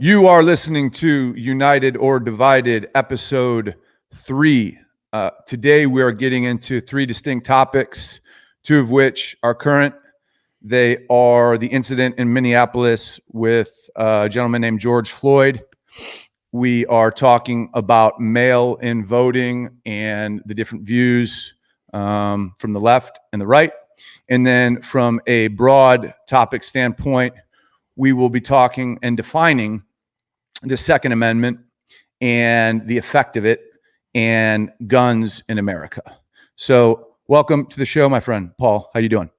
You are listening to United or Divided, episode 3. Today we are getting into 3 distinct topics, 2 of which are current. They are the incident in Minneapolis with a gentleman named George Floyd. We are talking about mail-in voting and the different views from the left and the right. And then from a broad topic standpoint, we will be talking and defining the Second Amendment and the effect of it and guns in America. So welcome to the show, my friend. Paul, how you doing?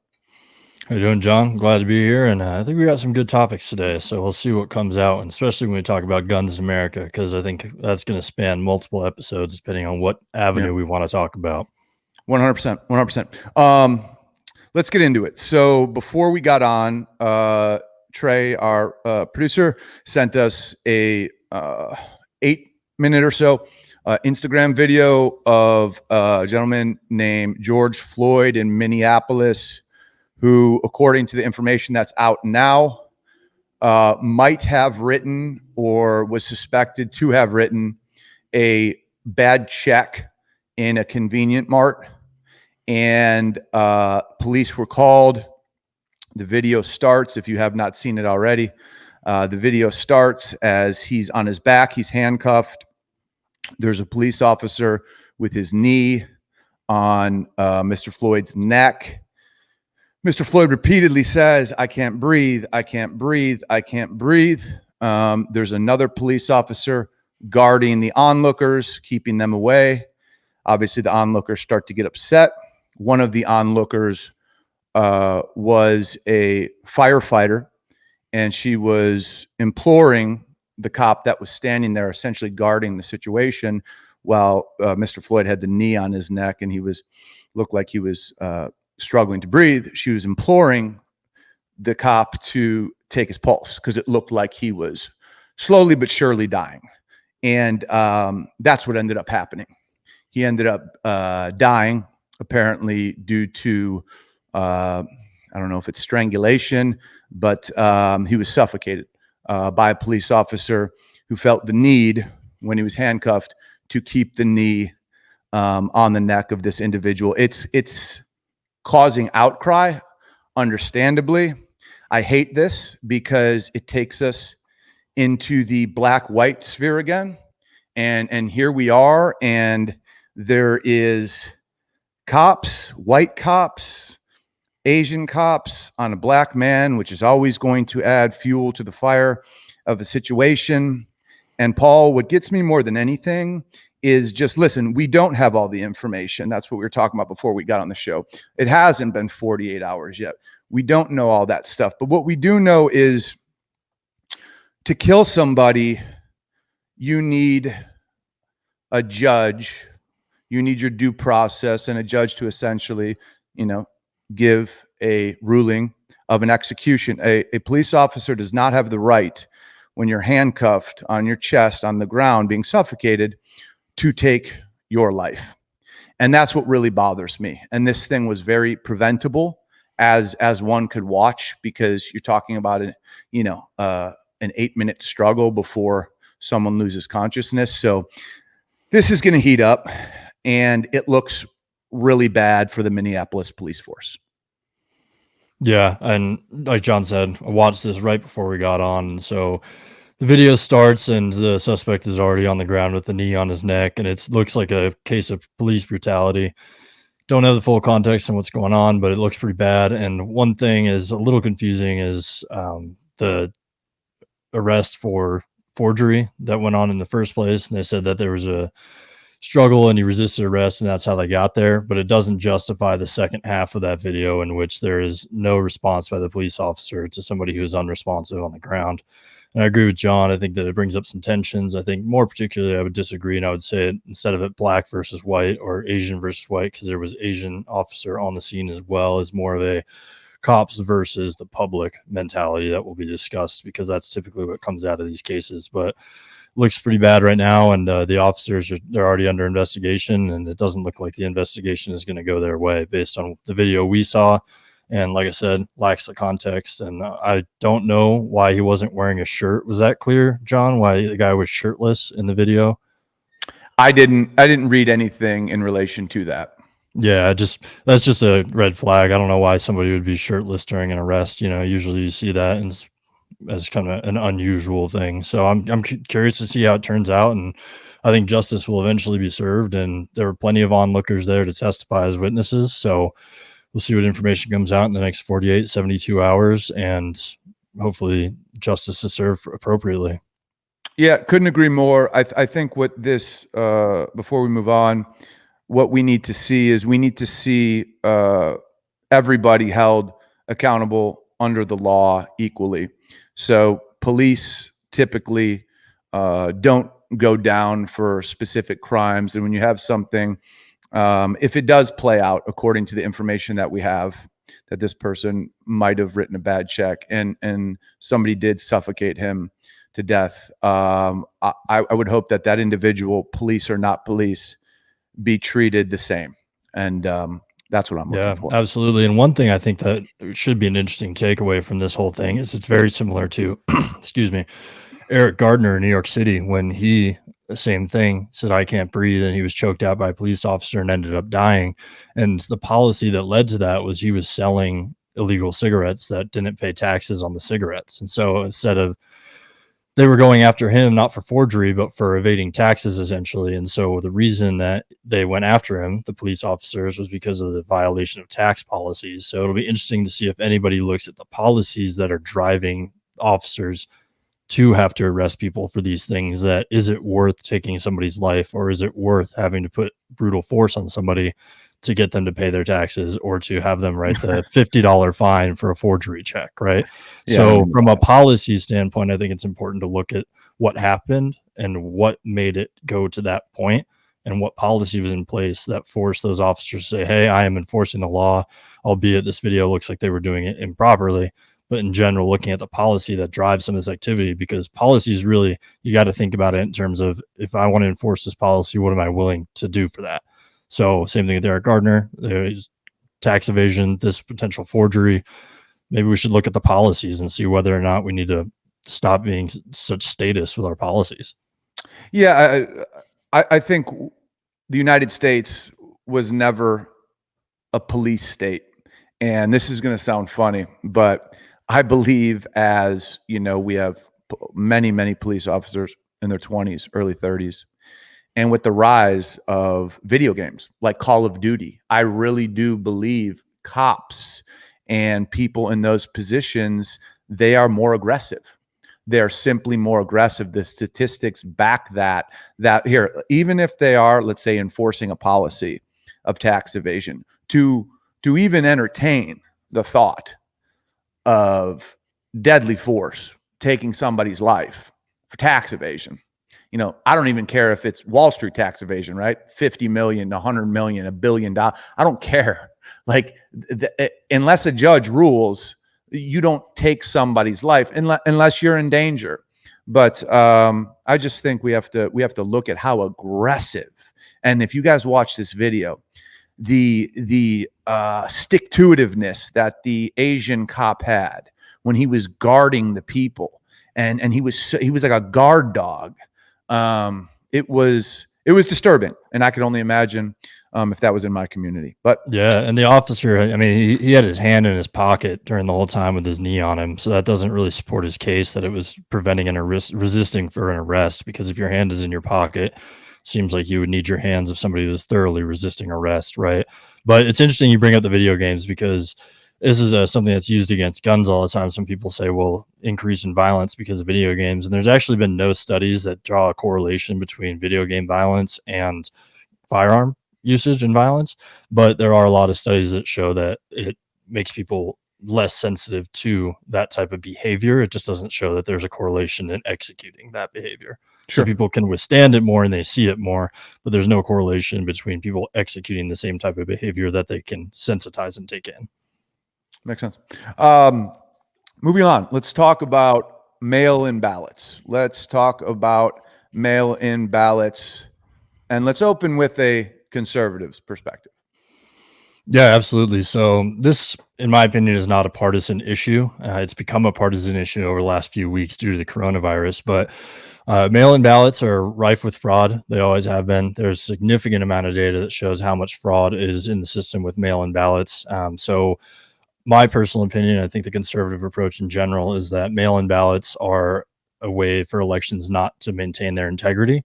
How you doing, John? Glad to be here. And I think we got some good topics today. So we'll see what comes out, and especially when we talk about guns in America, because I think that's going to span multiple episodes depending on what avenue we want to talk about. 100%. 100%. Let's get into it. So before we got on, Trey, our producer, sent us a 8-minute or so Instagram video of a gentleman named George Floyd in Minneapolis, who, according to the information that's out now, might have written or was suspected to have written a bad check in a convenient mart, and police were called. The video starts, if you have not seen it already, the video starts as he's on his back, he's handcuffed. There's a police officer with his knee on Mr. Floyd's neck. Mr. Floyd repeatedly says, "I can't breathe, I can't breathe, I can't breathe." There's another police officer guarding the onlookers, keeping them away. Obviously, the onlookers start to get upset. One of the onlookers was a firefighter, and she was imploring the cop that was standing there, essentially guarding the situation, while Mr. Floyd had the knee on his neck and he looked like he was struggling to breathe. She was imploring the cop to take his pulse because it looked like he was slowly but surely dying. And that's what ended up happening. He ended up dying, apparently due to I don't know if it's strangulation, but he was suffocated by a police officer who felt the need, when he was handcuffed, to keep the knee on the neck of this individual. It's causing outcry, understandably. I hate this because it takes us into the black-white sphere again. And here we are, and there is cops, white cops, Asian cops on a black man, which is always going to add fuel to the fire of a situation. And Paul, what gets me more than anything is just, listen, we don't have all the information. That's what we were talking about before we got on the show. It hasn't been 48 hours yet. We don't know all that stuff. But what we do know is, to kill somebody, you need a judge. You need your due process and a judge to essentially, give a ruling of an execution. A police officer does not have the right, when you're handcuffed on your chest on the ground being suffocated, to take your life. And that's what really bothers me. And this thing was very preventable, as one could watch, because you're talking about an 8-minute struggle before someone loses consciousness. So this is going to heat up, and it looks really bad for the Minneapolis police force. Yeah, and like John said, I watched this right before we got on, and so the video starts and the suspect is already on the ground with the knee on his neck, and it looks like a case of police brutality. Don't have the full context on what's going on, but it looks pretty bad. And one thing is a little confusing is the arrest for forgery that went on in the first place, and they said that there was a struggle and he resisted arrest, and that's how they got there. But it doesn't justify the second half of that video, in which there is no response by the police officer to somebody who is unresponsive on the ground. And I agree with John. I think that it brings up some tensions. I think more particularly I would disagree, and I would say, instead of it black versus white or Asian versus white, because there was Asian officer on the scene as well, is more of a cops versus the public mentality that will be discussed, because that's typically what comes out of these cases. But looks pretty bad right now, and the officers they're already under investigation, and it doesn't look like the investigation is going to go their way based on the video we saw. And like I said, lacks the context. And I don't know why he wasn't wearing a shirt. Was that clear, John? Why the guy was shirtless in the video? I didn't read anything in relation to that. Yeah, that's just a red flag. I don't know why somebody would be shirtless during an arrest. Usually you see that as kind of an unusual thing. So I'm curious to see how it turns out, and I think justice will eventually be served. And there were plenty of onlookers there to testify as witnesses. So we'll see what information comes out in the next 48, 72 hours, and hopefully justice is served appropriately. Yeah, couldn't agree more. I think what this before we move on, what we need to see is we need to see everybody held accountable under the law equally. So police typically don't go down for specific crimes, and when you have something, if it does play out according to the information that we have, that this person might have written a bad check and somebody did suffocate him to death, I would hope that that individual, police or not police, be treated the same. And that's what I'm looking for. Absolutely. And one thing I think that should be an interesting takeaway from this whole thing is it's very similar to, excuse me, Eric Gardner in New York City when he, the same thing, said, I can't breathe. And he was choked out by a police officer and ended up dying. And the policy that led to that was he was selling illegal cigarettes that didn't pay taxes on the cigarettes. And so instead of, they were going after him not for forgery, but for evading taxes, essentially. And so the reason that they went after him, the police officers, was because of the violation of tax policies. So it'll be interesting to see if anybody looks at the policies that are driving officers to have to arrest people for these things. That is it worth taking somebody's life, or is it worth having to put brutal force on somebody to get them to pay their taxes, or to have them write the $50 fine for a forgery check, right? Yeah, So from a policy standpoint, I think it's important to look at what happened and what made it go to that point, and what policy was in place that forced those officers to say, hey, I am enforcing the law, albeit this video looks like they were doing it improperly. But in general, looking at the policy that drives some of this activity, because policy is really, you got to think about it in terms of, if I want to enforce this policy, what am I willing to do for that? So same thing with Eric Gardner. There's tax evasion, this potential forgery. Maybe we should look at the policies and see whether or not we need to stop being such status with our policies. Yeah, I think the United States was never a police state. And this is going to sound funny, but I believe, as you know, we have many police officers in their 20s, early 30s. And with the rise of video games like Call of Duty, I really do believe cops and people in those positions, they are more aggressive. They're simply more aggressive. The statistics back that here, even if they are, let's say, enforcing a policy of tax evasion, to even entertain the thought of deadly force taking somebody's life for tax evasion. I don't even care if it's Wall Street tax evasion, right? 50 million, 100 million, $1 billion. I don't care. Like, unless a judge rules, you don't take somebody's life unless you're in danger. But I just think we have to look at how aggressive. And if you guys watch this video, the stick-to-itiveness that the Asian cop had when he was guarding the people, and he was like a guard dog. It was disturbing, and I could only imagine if that was in my community. But yeah, and the officer, I mean, he had his hand in his pocket during the whole time with his knee on him, so that doesn't really support his case that it was preventing an arrest, resisting for an arrest. Because if your hand is in your pocket, seems like you would need your hands if somebody was thoroughly resisting arrest, right? But it's interesting you bring up the video games, because this is something that's used against guns all the time. Some people say, well, increase in violence because of video games. And there's actually been no studies that draw a correlation between video game violence and firearm usage and violence. But there are a lot of studies that show that it makes people less sensitive to that type of behavior. It just doesn't show that there's a correlation in executing that behavior. Sure. So people can withstand it more and they see it more, but there's no correlation between people executing the same type of behavior that they can sensitize and take in. Makes sense. Moving on, let's talk about mail-in ballots. And let's open with a conservative's perspective. Yeah, absolutely. So this, in my opinion, is not a partisan issue. It's become a partisan issue over the last few weeks due to the coronavirus. But mail-in ballots are rife with fraud. They always have been. There's a significant amount of data that shows how much fraud is in the system with mail-in ballots. So my personal opinion, I think the conservative approach in general is that mail-in ballots are a way for elections not to maintain their integrity.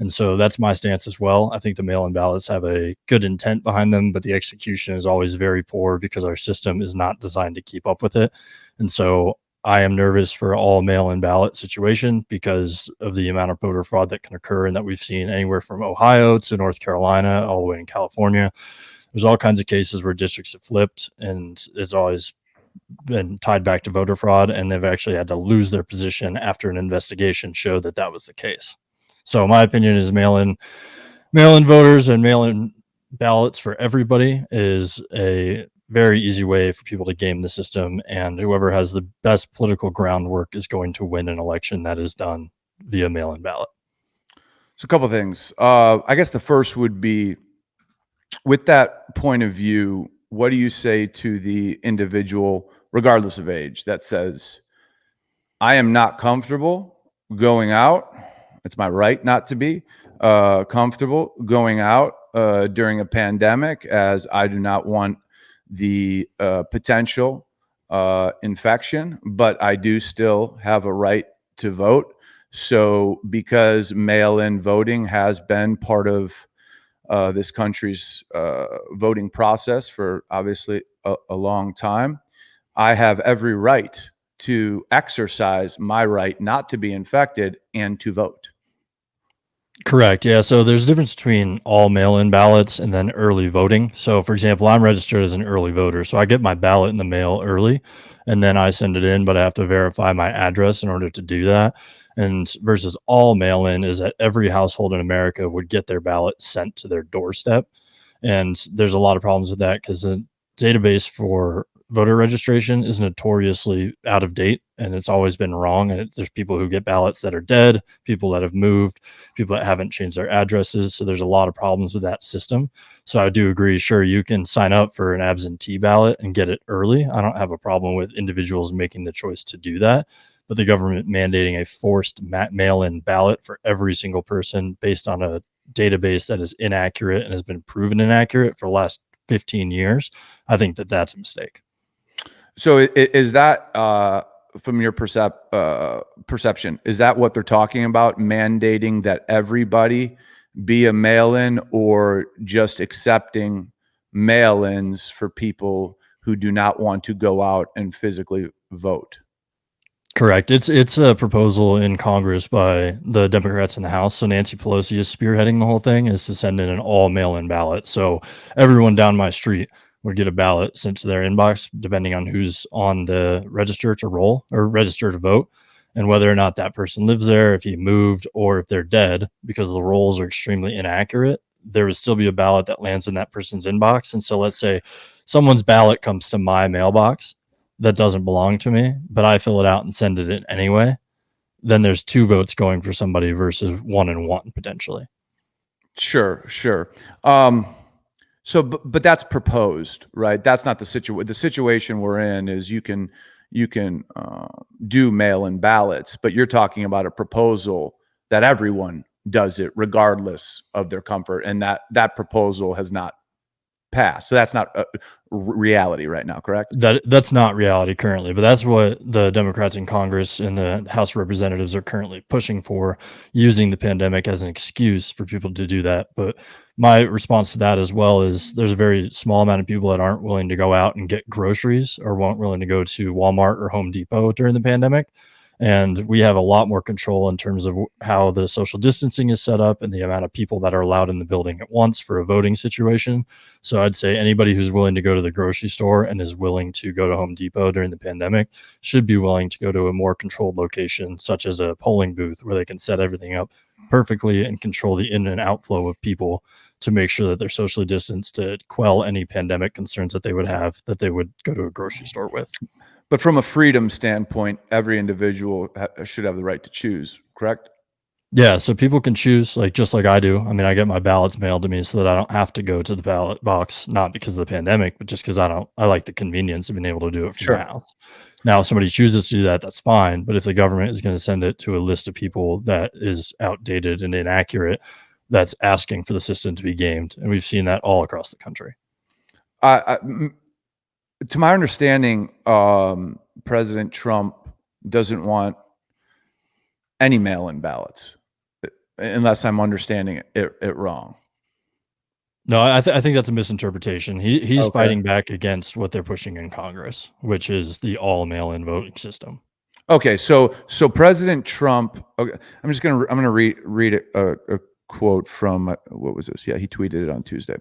And so that's my stance as well. I think the mail-in ballots have a good intent behind them, but the execution is always very poor because our system is not designed to keep up with it. And so I am nervous for all mail-in ballot situation because of the amount of voter fraud that can occur and that we've seen anywhere from Ohio to North Carolina, all the way in California. There's all kinds of cases where districts have flipped, and it's always been tied back to voter fraud, and they've actually had to lose their position after an investigation showed that that was the case. So my opinion is mail-in voters and mail-in ballots for everybody is a very easy way for people to game the system, and whoever has the best political groundwork is going to win an election that is done via mail-in ballot. So a couple of things. I guess the first would be, with that point of view, what do you say to the individual, regardless of age, that says, I am not comfortable going out. It's my right not to be comfortable going out during a pandemic, as I do not want the potential infection, but I do still have a right to vote. So because mail-in voting has been part of this country's voting process for obviously a long time, I have every right to exercise my right not to be infected and to vote. Correct. Yeah. So there's a difference between all mail in ballots and then early voting. So, for example, I'm registered as an early voter. So I get my ballot in the mail early and then I send it in, but I have to verify my address in order to do that. And versus all mail in is that every household in America would get their ballot sent to their doorstep. And there's a lot of problems with that because the database for voter registration is notoriously out of date and it's always been wrong. And there's people who get ballots that are dead, people that have moved, people that haven't changed their addresses. So there's a lot of problems with that system. So I do agree. Sure, you can sign up for an absentee ballot and get it early. I don't have a problem with individuals making the choice to do that. But the government mandating a forced mail in ballot for every single person based on a database that is inaccurate and has been proven inaccurate for the last 15 years, I think that that's a mistake. So is that, from your perception, is that what they're talking about, mandating that everybody be a mail-in, or just accepting mail-ins for people who do not want to go out and physically vote? Correct. It's a proposal in Congress by the Democrats in the House. So Nancy Pelosi is spearheading the whole thing, is to send in an all mail-in ballot. So everyone down my street would get a ballot sent to their inbox, depending on who's on the register to roll or register to vote, and whether or not that person lives there, if he moved, or if they're dead, because the rolls are extremely inaccurate. There would still be a ballot that lands in that person's inbox. And so let's say someone's ballot comes to my mailbox that doesn't belong to me, but I fill it out and send it in anyway, then there's two votes going for somebody versus 1 and 1 potentially. Sure, sure. So, but that's proposed, right? That's not the situation. The situation we're in is you can do mail-in ballots, but you're talking about a proposal that everyone does it regardless of their comfort, and that proposal has not passed. So that's not reality right now, correct? That's not reality currently, but that's what the Democrats in Congress and the House of Representatives are currently pushing for, using the pandemic as an excuse for people to do that. But my response to that as well is there's a very small amount of people that aren't willing to go out and get groceries or weren't willing to go to Walmart or Home Depot during the pandemic. And we have a lot more control in terms of how the social distancing is set up and the amount of people that are allowed in the building at once for a voting situation. So I'd say anybody who's willing to go to the grocery store and is willing to go to Home Depot during the pandemic should be willing to go to a more controlled location, such as a polling booth, where they can set everything up perfectly and control the in and outflow of people to make sure that they're socially distanced to quell any pandemic concerns that they would have that they would go to a grocery store with. But from a freedom standpoint, every individual should have the right to choose, correct? Yeah, so people can choose, like, just like I do. I mean, I get my ballots mailed to me so that I don't have to go to the ballot box, not because of the pandemic, but just because I like the convenience of being able to do it from my Sure. house. Now, if somebody chooses to do that, that's fine. But if the government is going to send it to a list of people that is outdated and inaccurate, that's asking for the system to be gamed. And we've seen that all across the country. To my understanding, President Trump doesn't want any mail-in ballots, unless I'm understanding it wrong. No, I think that's a misinterpretation. He's Okay. fighting back against what they're pushing in Congress, which is the all mail-in voting system. Okay. So President Trump. Okay, I'm gonna read a quote from what was this? Yeah, he tweeted it on Tuesday.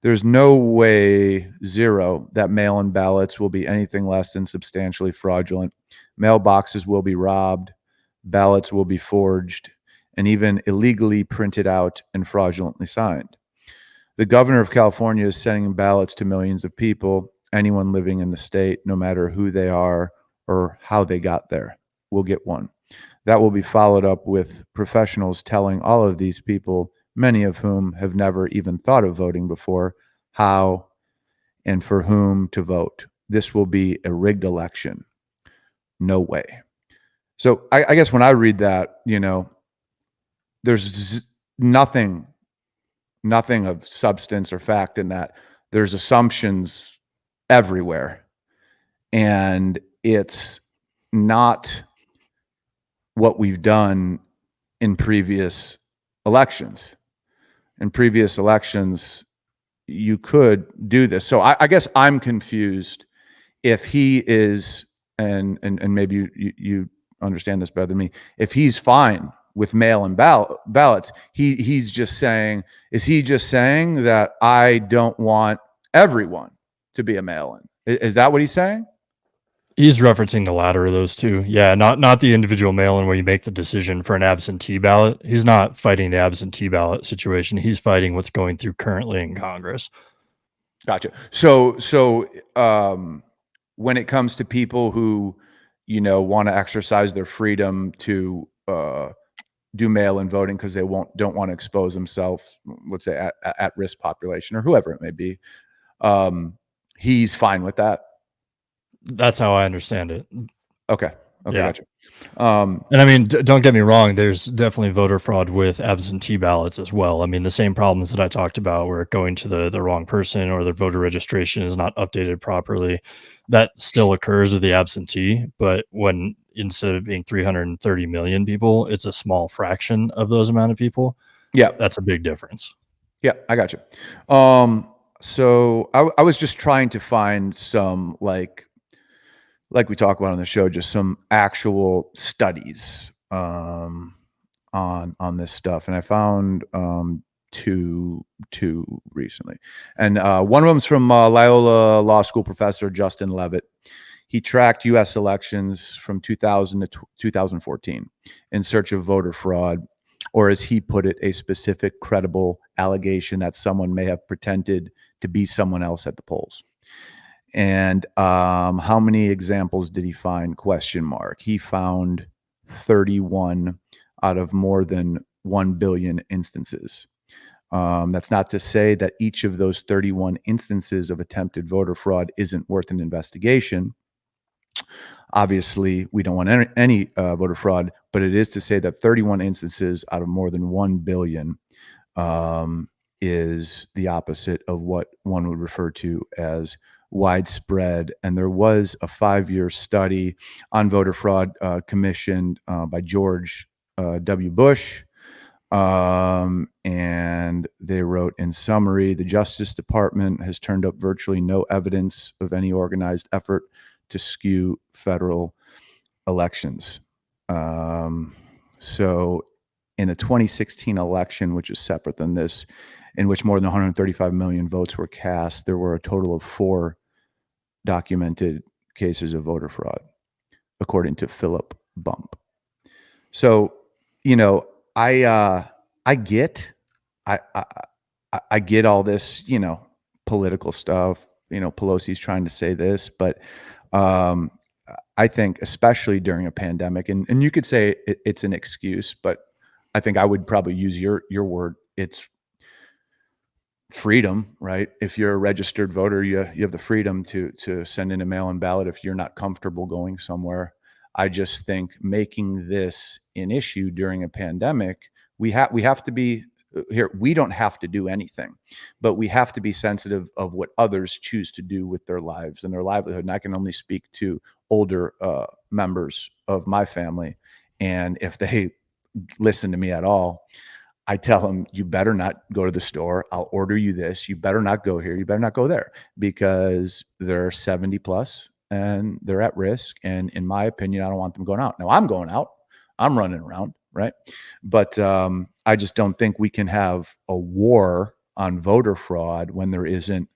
There's no way zero that mail-in ballots will be anything less than substantially fraudulent. Mailboxes will be robbed, ballots will be forged, and even illegally printed out and fraudulently signed. The governor of California is sending ballots to millions of people. Anyone living in the state, no matter who they are or how they got there, will get one. That will be followed up with professionals telling all of these people, many of whom have never even thought of voting before, how and for whom to vote. This will be a rigged election. No way. So I guess when I read that, there's nothing of substance or fact in that. There's assumptions everywhere, and it's not what we've done in previous elections. In previous elections, you could do this. So I guess I'm confused if he is, and maybe you understand this better than me. If he's fine with mail-in ballots, he's just saying, is he just saying that I don't want everyone to be a mail-in? Is that what he's saying? He's referencing the latter of those two. Yeah, not the individual mail-in where you make the decision for an absentee ballot. He's not fighting the absentee ballot situation. He's fighting what's going through currently in Congress. Gotcha. So when it comes to people who, want to exercise their freedom to do mail-in voting because they don't want to expose themselves, let's say at risk population or whoever it may be, he's fine with that. That's how I understand it. Okay. Okay. Yeah. Gotcha. And I mean, don't get me wrong, there's definitely voter fraud with absentee ballots as well. I mean, the same problems that I talked about where going to the wrong person or their voter registration is not updated properly, that still occurs with the absentee. But when instead of being 330 million people, it's a small fraction of those amount of people, yeah. that's a big difference. Yeah. I got you. So I was just trying to find some like we talk about on the show, just some actual studies on this stuff, and I found two recently, and one of them's from Loyola Law School professor Justin Levitt. He tracked U.S. elections from 2000 to 2014 in search of voter fraud, or as he put it, a specific credible allegation that someone may have pretended to be someone else at the polls. And how many examples did he find? Question mark. He found 31 out of more than 1 billion instances. That's not to say that each of those 31 instances of attempted voter fraud isn't worth an investigation. Obviously, we don't want any voter fraud, but it is to say that 31 instances out of more than 1 billion is the opposite of what one would refer to as widespread. And there was a 5-year study on voter fraud commissioned by George W. Bush. And they wrote, in summary, the Justice Department has turned up virtually no evidence of any organized effort to skew federal elections. So in the 2016 election, which is separate than this, in which more than 135 million votes were cast, there were a total of 4 documented cases of voter fraud, according to Philip Bump. So, I get all this, political stuff. Pelosi's trying to say this, but I think especially during a pandemic, and you could say it's an excuse, but I think I would probably use your word. It's freedom, right? If you're a registered voter, you have the freedom to send in a mail-in ballot if you're not comfortable going somewhere. I just think making this an issue during a pandemic, we have to be here. We don't have to do anything, but we have to be sensitive of what others choose to do with their lives and their livelihood. And I can only speak to older members of my family, and if they listen to me at all, I tell them, you better not go to the store. I'll order you this. You better not go here. You better not go there, because they're 70 plus and they're at risk. And in my opinion, I don't want them going out. Now I'm going out. I'm running around, right? But I just don't think we can have a war on voter fraud when there isn't,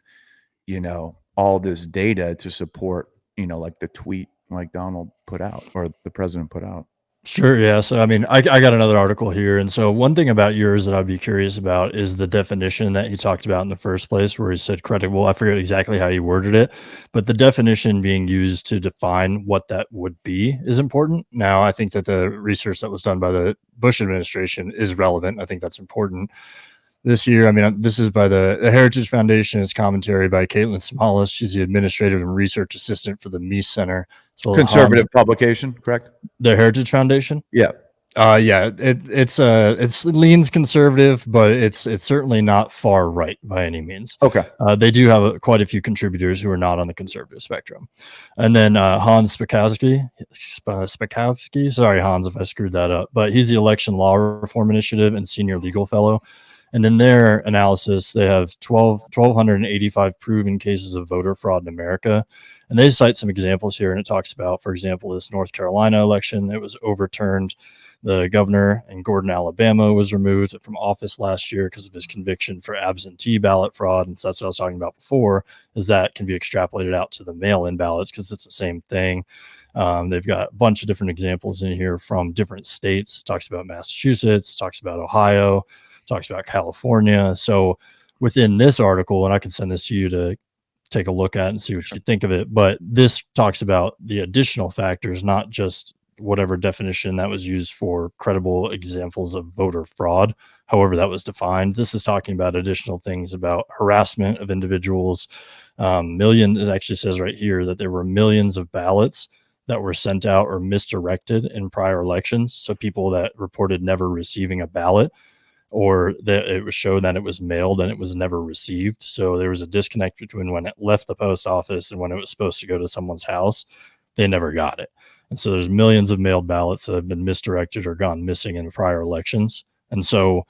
all this data to support, like the tweet like Donald put out or the president put out. Sure. Yeah. So, I mean, I got another article here. And so, one thing about yours that I'd be curious about is the definition that he talked about in the first place, where he said credible. I forget exactly how he worded it, but the definition being used to define what that would be is important. Now, I think that the research that was done by the Bush administration is relevant. I think that's important. This year, I mean, this is by the Heritage Foundation. It's commentary by Caitlin Smallis. She's the administrative and research assistant for the Meese Center. So Conservative publication, correct? The Heritage Foundation. Yeah. Yeah, it's leans conservative, but it's certainly not far right by any means. Okay. They do have quite a few contributors who are not on the conservative spectrum. And then Hans Spakowski, sorry, Hans, if I screwed that up, but he's the Election Law Reform Initiative and senior legal fellow. And in their analysis, they have 1,285 proven cases of voter fraud in America. And they cite some examples here, and it talks about, for example, this North Carolina election. It was overturned. The governor in Gordon, Alabama was removed from office last year because of his conviction for absentee ballot fraud. And so that's what I was talking about before, is that can be extrapolated out to the mail-in ballots because it's the same thing. They've got a bunch of different examples in here from different states. Talks about Massachusetts, talks about Ohio, talks about California. So within this article, and I can send this to you to take a look at and see what you think of it, but this talks about the additional factors, not just whatever definition that was used for credible examples of voter fraud, however that was defined. This is talking about additional things about harassment of individuals. It actually says right here that there were millions of ballots that were sent out or misdirected in prior elections. So people that reported never receiving a ballot, or that it was shown that it was mailed and it was never received. So there was a disconnect between when it left the post office and when it was supposed to go to someone's house. They never got it. And so there's millions of mailed ballots that have been misdirected or gone missing in prior elections. And so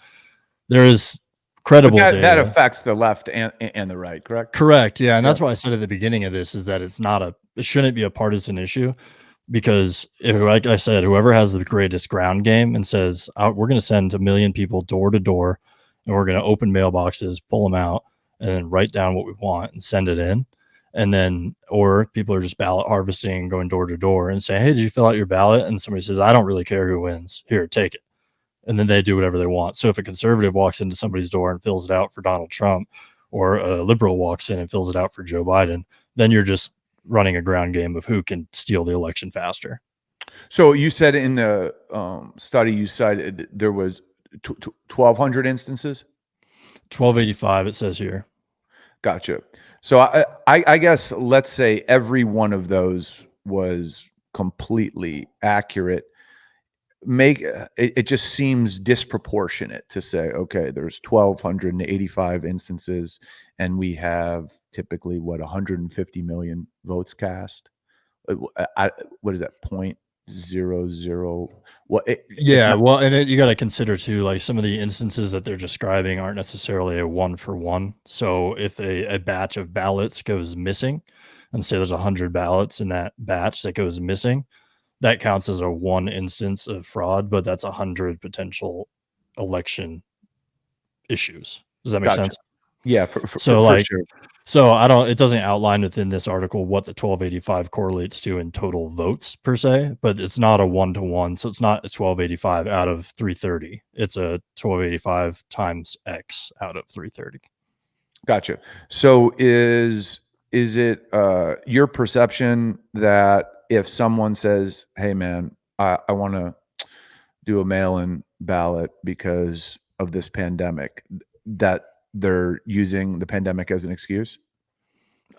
there is credible data. That affects the left and the right, correct? Correct. Yeah. And that's why I said at the beginning of this is that it shouldn't be a partisan issue. Because, like I said, whoever has the greatest ground game and says, we're going to send 1 million people door to door and we're going to open mailboxes, pull them out, and then write down what we want and send it in. And then, or people are just ballot harvesting, going door to door and saying, hey, did you fill out your ballot? And somebody says, I don't really care who wins. Here, take it. And then they do whatever they want. So if a conservative walks into somebody's door and fills it out for Donald Trump, or a liberal walks in and fills it out for Joe Biden, then you're just running a ground game of who can steal the election faster. So you said in the study you cited there was 1,200 instances? 1,285 it says here. Gotcha. So I guess let's say every one of those was completely accurate. It just seems disproportionate to say, okay, there's 1,285 instances and we have typically 150 million votes cast. What is that, 0.00? Well, and you got to consider too, like some of the instances that they're describing aren't necessarily a 1-for-1. So if a batch of ballots goes missing, and say there's 100 ballots in that batch that goes missing, that counts as a one instance of fraud, but that's 100 potential election issues. Does that make sense? Yeah, for sure. So it doesn't outline within this article what the 1,285 correlates to in total votes per se, but it's not a 1-to-1. So it's not a 1,285 out of 330. It's a 1,285 times X out of 330. Gotcha. So is it your perception that if someone says, hey man, I want to do a mail-in ballot because of this pandemic, that they're using the pandemic as an excuse?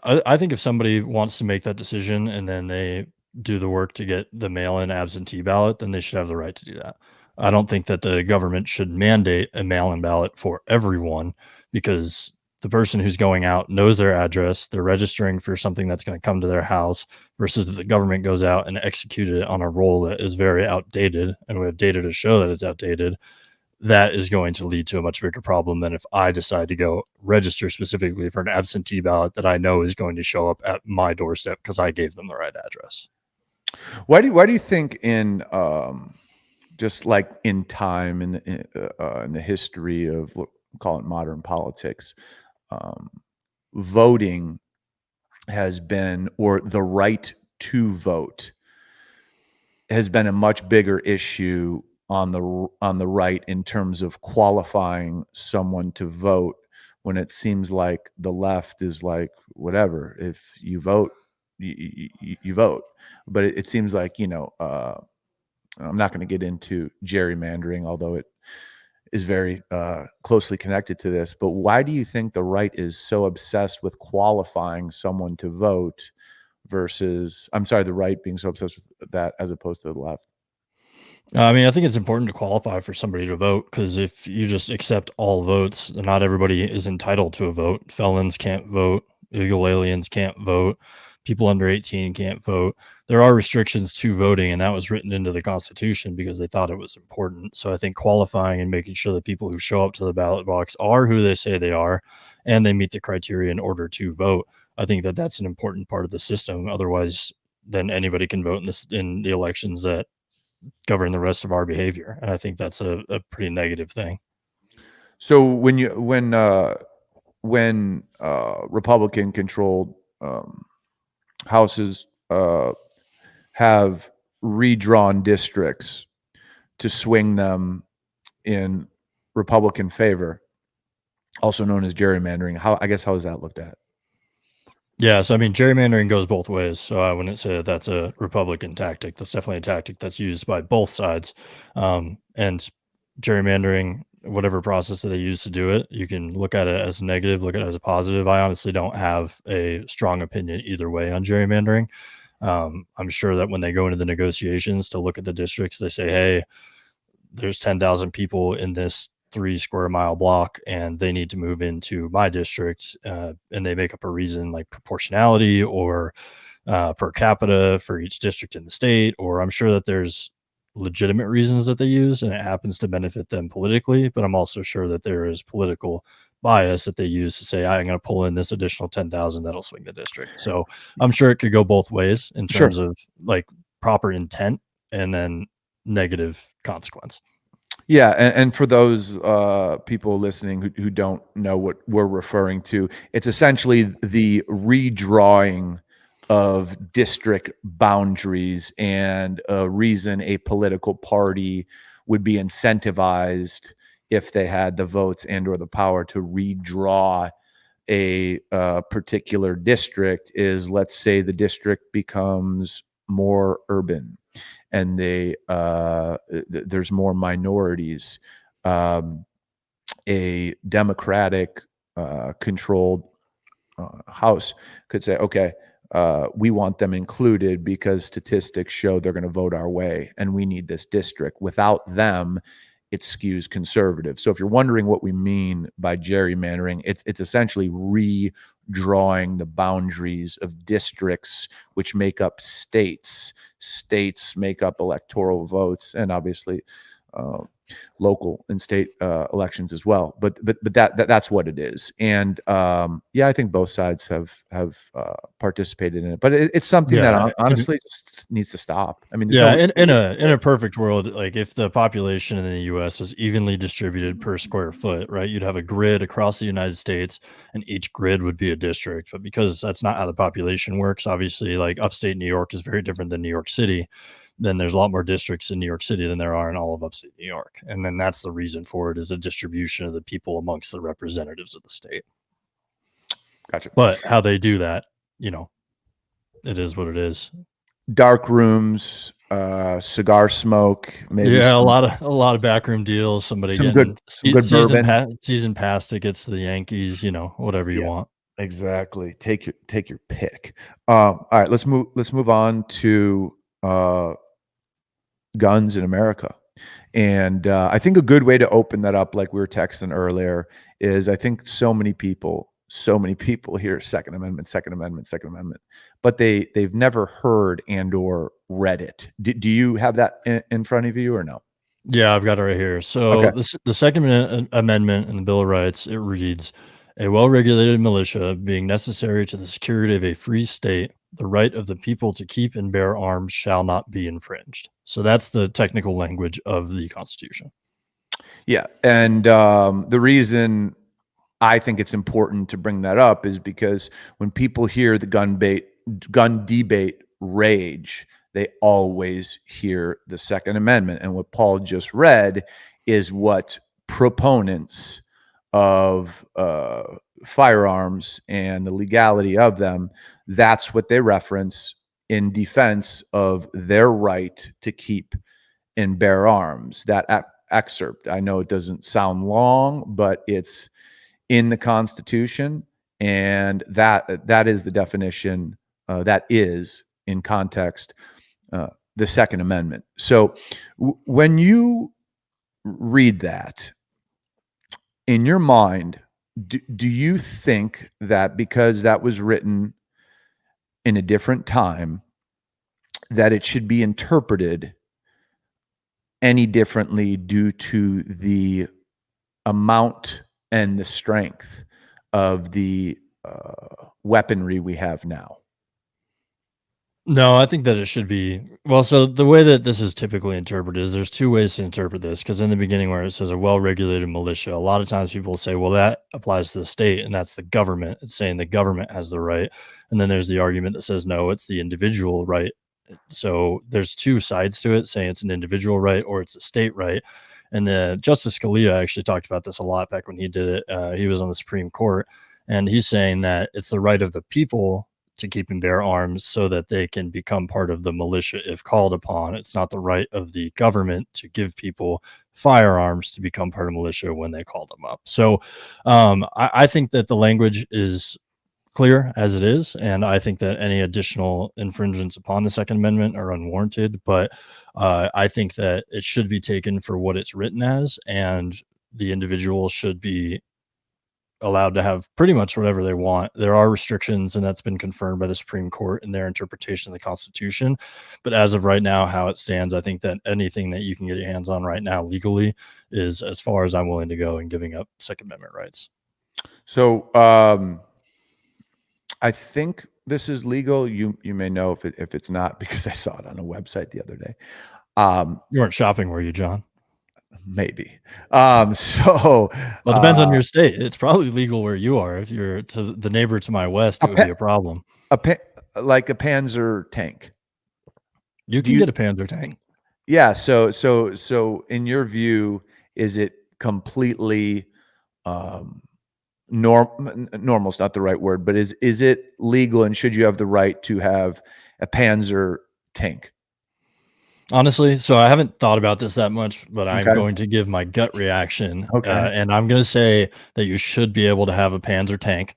I think if somebody wants to make that decision and then they do the work to get the mail-in absentee ballot, then they should have the right to do that. I don't think that the government should mandate a mail-in ballot for everyone because the person who's going out knows their address, they're registering for something that's going to come to their house versus if the government goes out and executes it on a roll that is very outdated and we have data to show that it's outdated. That is going to lead to a much bigger problem than if I decide to go register specifically for an absentee ballot that I know is going to show up at my doorstep because I gave them the right address. Why do you think in just like in time in the history of call it modern politics, um, voting has been, or the right to vote has been a much bigger issue on the right in terms of qualifying someone to vote, when it seems like the left is like, whatever, if you vote, you vote. But it seems like, I'm not going to get into gerrymandering, although it is very closely connected to this. But why do you think the right is so obsessed with qualifying someone to vote versus, I'm sorry, the right being so obsessed with that as opposed to the left? I mean, I think it's important to qualify for somebody to vote because if you just accept all votes, then not everybody is entitled to a vote. Felons can't vote, illegal aliens can't vote, people under 18 can't vote. There are restrictions to voting, and that was written into the Constitution because they thought it was important. So I think qualifying and making sure that people who show up to the ballot box are who they say they are and they meet the criteria in order to vote. I think that that's an important part of the system. Otherwise, then anybody can vote in the elections that govern the rest of our behavior. And I think that's a pretty negative thing. So when Republican controlled houses have redrawn districts to swing them in Republican favor, also known as gerrymandering, how is that looked at? Yeah, so I mean, gerrymandering goes both ways. So I wouldn't say that that's a Republican tactic. That's definitely a tactic that's used by both sides. And gerrymandering, whatever process that they use to do it, you can look at it as a negative, look at it as a positive. I honestly don't have a strong opinion either way on gerrymandering. I'm sure that when they go into the negotiations to look at the districts, they say, hey, there's 10,000 people in this 3 square mile block and they need to move into my district. And they make up a reason like proportionality or per capita for each district in the state. Or I'm sure that there's legitimate reasons that they use and it happens to benefit them politically. But I'm also sure that there is political bias that they use to say, I'm going to pull in this additional 10,000 that'll swing the district. So I'm sure it could go both ways in Sure. terms of like proper intent and then negative consequence. Yeah, and for those people listening who don't know what we're referring to, it's essentially the redrawing of district boundaries and a reason a political party would be incentivized if they had the votes and or the power to redraw a particular district is, let's say the district becomes more urban and there's more minorities. A Democratic controlled House could say, okay, we want them included because statistics show they're going to vote our way, and we need this district. Without them, it skews conservative. So if you're wondering what we mean by gerrymandering, it's essentially redrawing the boundaries of districts which make up states. States make up electoral votes, and obviously local and state elections as well. But that's what it is. And yeah, I think both sides have participated in it. But it's something that honestly just needs to stop. I mean, Yeah, in a perfect world, like if the population in the US was evenly distributed per square foot, right? You'd have a grid across the United States and each grid would be a district. But because that's not how the population works, obviously like upstate New York is very different than New York City. Then there's a lot more districts in New York City than there are in all of upstate New York. And then that's the reason for it is a distribution of the people amongst the representatives of the state. Gotcha. But how they do that, it is what it is. Dark rooms, cigar smoke, maybe Yeah, a lot of backroom deals. Somebody some good getting some good season bourbon. season pass tickets to the Yankees. Whatever you Yeah, want. exactly. Take your pick. All right, let's move on to guns in America. And I think a good way to open that up, like we were texting earlier, is I think so many people hear Second Amendment, Second Amendment, Second Amendment, but they've never heard and or read it. Do you have that in front of you or no? Yeah, I've got it right here. So Okay. the Second Amendment in the Bill of Rights, it reads, "A well-regulated militia being necessary to the security of a free state, the right of the people to keep and bear arms shall not be infringed." So that's the technical language of the Constitution. Yeah. And the reason I think it's important to bring that up is because when people hear the gun debate rage, they always hear the Second Amendment. And what Paul just read is what proponents of firearms and the legality of them, that's what they reference in defense of their right to keep and bear arms. That excerpt, I know it doesn't sound long, but it's in the Constitution, and that is the definition. That is in context the Second Amendment. So when you read that in your mind, do you think that because that was written in a different time, that it should be interpreted any differently due to the amount and the strength of the weaponry we have now? No, I think that it should be well, so the way that this is typically interpreted is there's 2 ways to interpret this. Because in the beginning where it says a well-regulated militia, a lot of times people say, "Well, that applies to the state, and that's the government." It's saying the government has the right, and then there's the argument that says, "No, it's the individual right." So there's 2 sides to it, saying it's an individual right or it's a state right, and the Justice Scalia actually talked about this a lot back when he did it. He was on the Supreme Court, and he's saying that it's the right of the people to keep and bear arms so that they can become part of the militia if called upon. It's not the right of the government to give people firearms to become part of militia when they call them up. So I think that the language is clear as it is, and I think that any additional infringements upon the Second Amendment are unwarranted. But I think that it should be taken for what it's written as, and the individual should be allowed to have pretty much whatever they want. There are restrictions, and that's been confirmed by the Supreme Court in their interpretation of the Constitution. But as of right now, how it stands, I think that anything that you can get your hands on right now legally is as far as I'm willing to go in giving up Second Amendment rights. So I think this is legal. You may know if it's not because I saw it on a website the other day. You weren't shopping, were you, John? Maybe. So Well, it depends on your state. It's probably legal where you are. If you're to the neighbor to my west, a it would be pa- a problem. like a Panzer tank. You Do can you? get a Panzer tank. Yeah. So in your view, is it completely um, normal's not the right word, but is it legal and should you have the right to have a Panzer tank? Honestly, so I haven't thought about this that much, but I'm Okay. going to give my gut reaction, Okay. and I'm going to say that you should be able to have a Panzer tank.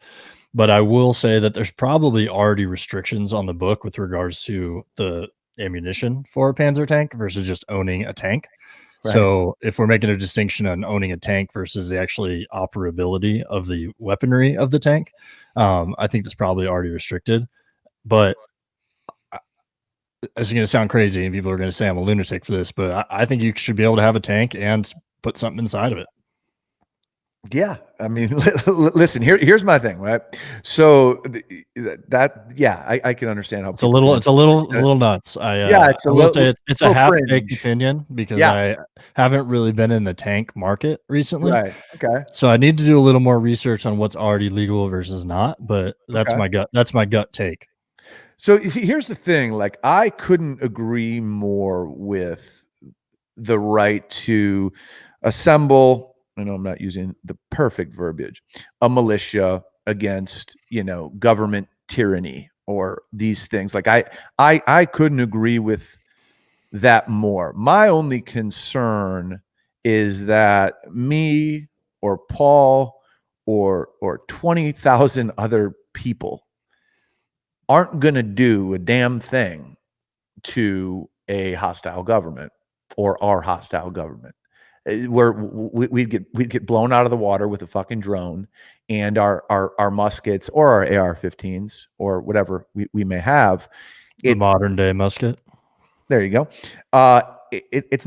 But I will say that there's probably already restrictions on the book with regards to the ammunition for a Panzer tank versus just owning a tank. Right. So if we're making a distinction on owning a tank versus the actually operability of the weaponry of the tank, I think that's probably already restricted. But it's going to sound crazy, and people are going to say I'm a lunatic for this, but I think you should be able to have a tank and put something inside of it. Yeah, I mean, listen. Here's my thing, right? So yeah, I can understand how It's a people little, can. it's a little, a little nuts. Yeah, it's a I will say little it's a half baked fringe. opinion because Yeah, I haven't really been in the tank market recently, right. Okay, so I need to do a little more research on what's already legal versus not. But that's okay. my gut. That's my gut take. So here's the thing: like, I couldn't agree more with the right to assemble. I know I'm not using the perfect verbiage. A militia against, government tyranny or these things. Like I couldn't agree with that more. My only concern is that me or Paul or 20,000 other people aren't going to do a damn thing to a hostile government or our hostile government. Where we'd get blown out of the water with a fucking drone, and our muskets or our AR-15s or whatever we may have. The modern day musket. There you go. It's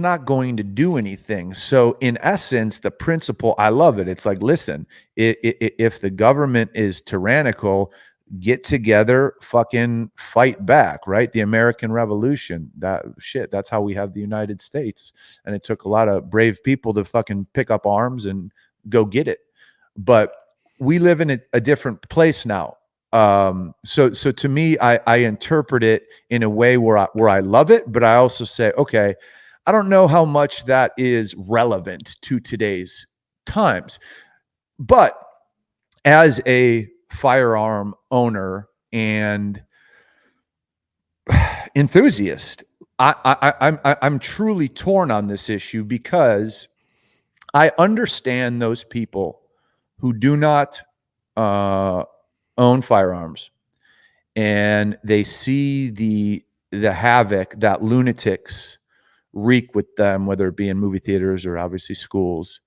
not going to do anything. So in essence, the principle, I love it. It's like, listen, if the government is tyrannical, get together, fucking fight back, right? The American Revolution, that's how we have the United States. And it took a lot of brave people to fucking pick up arms and go get it. But we live in a different place now. So to me, I interpret it in a way where I love it, but I also say, okay, I don't know how much that is relevant to today's times. But as a firearm owner and enthusiast, I'm truly torn on this issue, because I understand those people who do not own firearms, and they see the havoc that lunatics wreak with them, whether it be in movie theaters or obviously schools.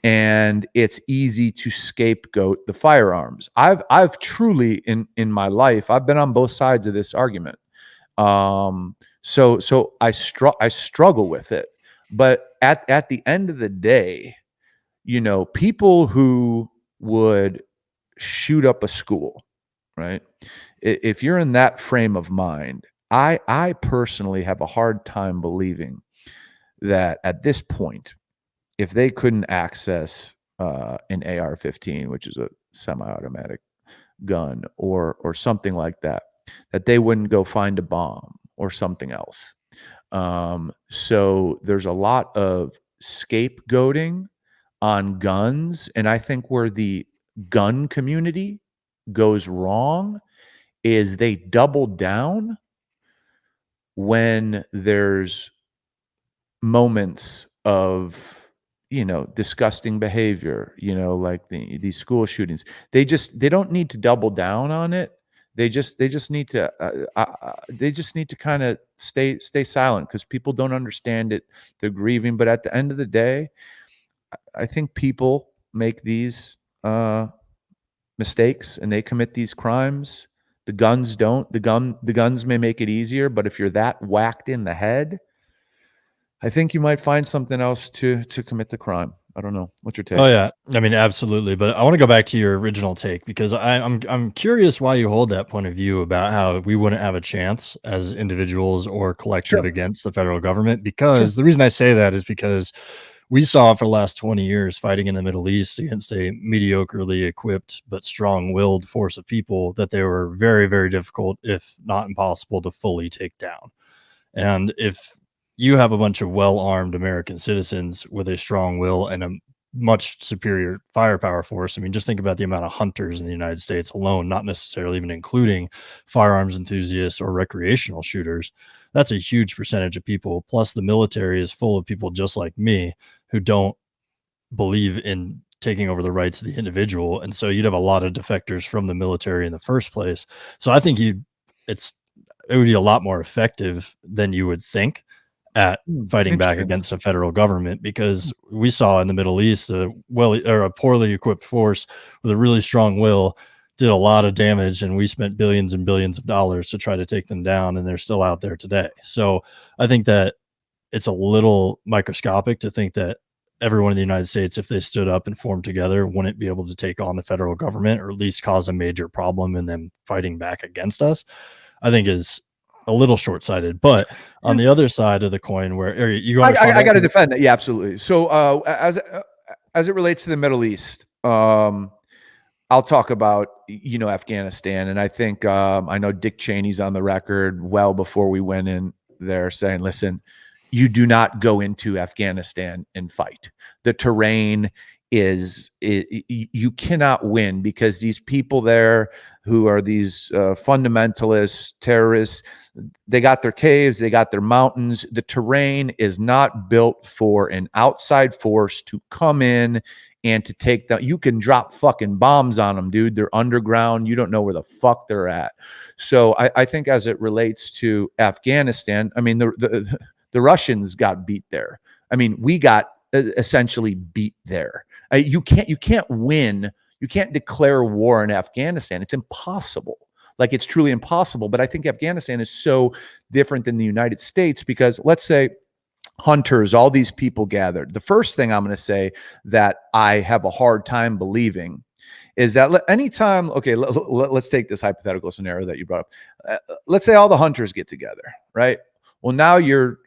And it's easy to scapegoat the firearms. I've truly in my life, I've been on both sides of this argument. So I struggle with it. But at the end of the day, people who would shoot up a school, right? If you're in that frame of mind, I personally have a hard time believing that at this point, if they couldn't access an AR-15, which is a semi-automatic gun, or something like that, that they wouldn't go find a bomb or something else. So there's a lot of scapegoating on guns, and I think where the gun community goes wrong is they double down when there's moments of disgusting behavior, like these school shootings. They don't need to double down on it. They just need to kind of stay silent, because people don't understand it. They're grieving, but at the end of the day, I think people make these mistakes and they commit these crimes. The guns don't. The guns may make it easier, but if you're that whacked in the head, I think you might find something else to commit the crime. I don't know. What's your take? Oh yeah, I mean, absolutely. But I want to go back to your original take, because I'm curious why you hold that point of view about how we wouldn't have a chance as individuals or collective Sure. against the federal government. Because the reason I say that is because we saw for the last 20 years fighting in the Middle East against a mediocrely equipped but strong-willed force of people that they were very, very difficult, if not impossible, to fully take down. And if you have a bunch of well-armed American citizens with a strong will and a much superior firepower force. I mean, just think about the amount of hunters in the United States alone, not necessarily even including firearms enthusiasts or recreational shooters. That's a huge percentage of people. Plus, the military is full of people just like me who don't believe in taking over the rights of the individual. And so you'd have a lot of defectors from the military in the first place. So I think it would be a lot more effective than you would think at fighting back against the federal government, because we saw in the Middle East a poorly equipped force with a really strong will did a lot of damage, and we spent billions and billions of dollars to try to take them down, and they're still out there today. So I think that it's a little microscopic to think that everyone in the United States, if they stood up and formed together, wouldn't be able to take on the federal government, or at least cause a major problem in them fighting back against us. I think is a little short-sighted. But on the other side of the coin, where you I got to defend that. Yeah, absolutely. So as it relates to the Middle East, I'll talk about Afghanistan, and I think I know Dick Cheney's on the record well before we went in there saying, listen, you do not go into Afghanistan and fight. The terrain you cannot win, because these people there who are these fundamentalist terrorists, they got their caves, they got their mountains. The terrain is not built for an outside force to come in and to take them. You can drop fucking bombs on them, dude. They're underground. You don't know where the fuck they're at. So I think as it relates to Afghanistan, I mean, the Russians got beat there. I mean, we got essentially beat there. You can't win. You can't declare war in Afghanistan. It's impossible. Like, it's truly impossible. But I think Afghanistan is so different than the United States, because let's say hunters, all these people gathered. The first thing I'm going to say that I have a hard time believing is that anytime, okay, let's take this hypothetical scenario that you brought up. Let's say all the hunters get together, right? Well, now you're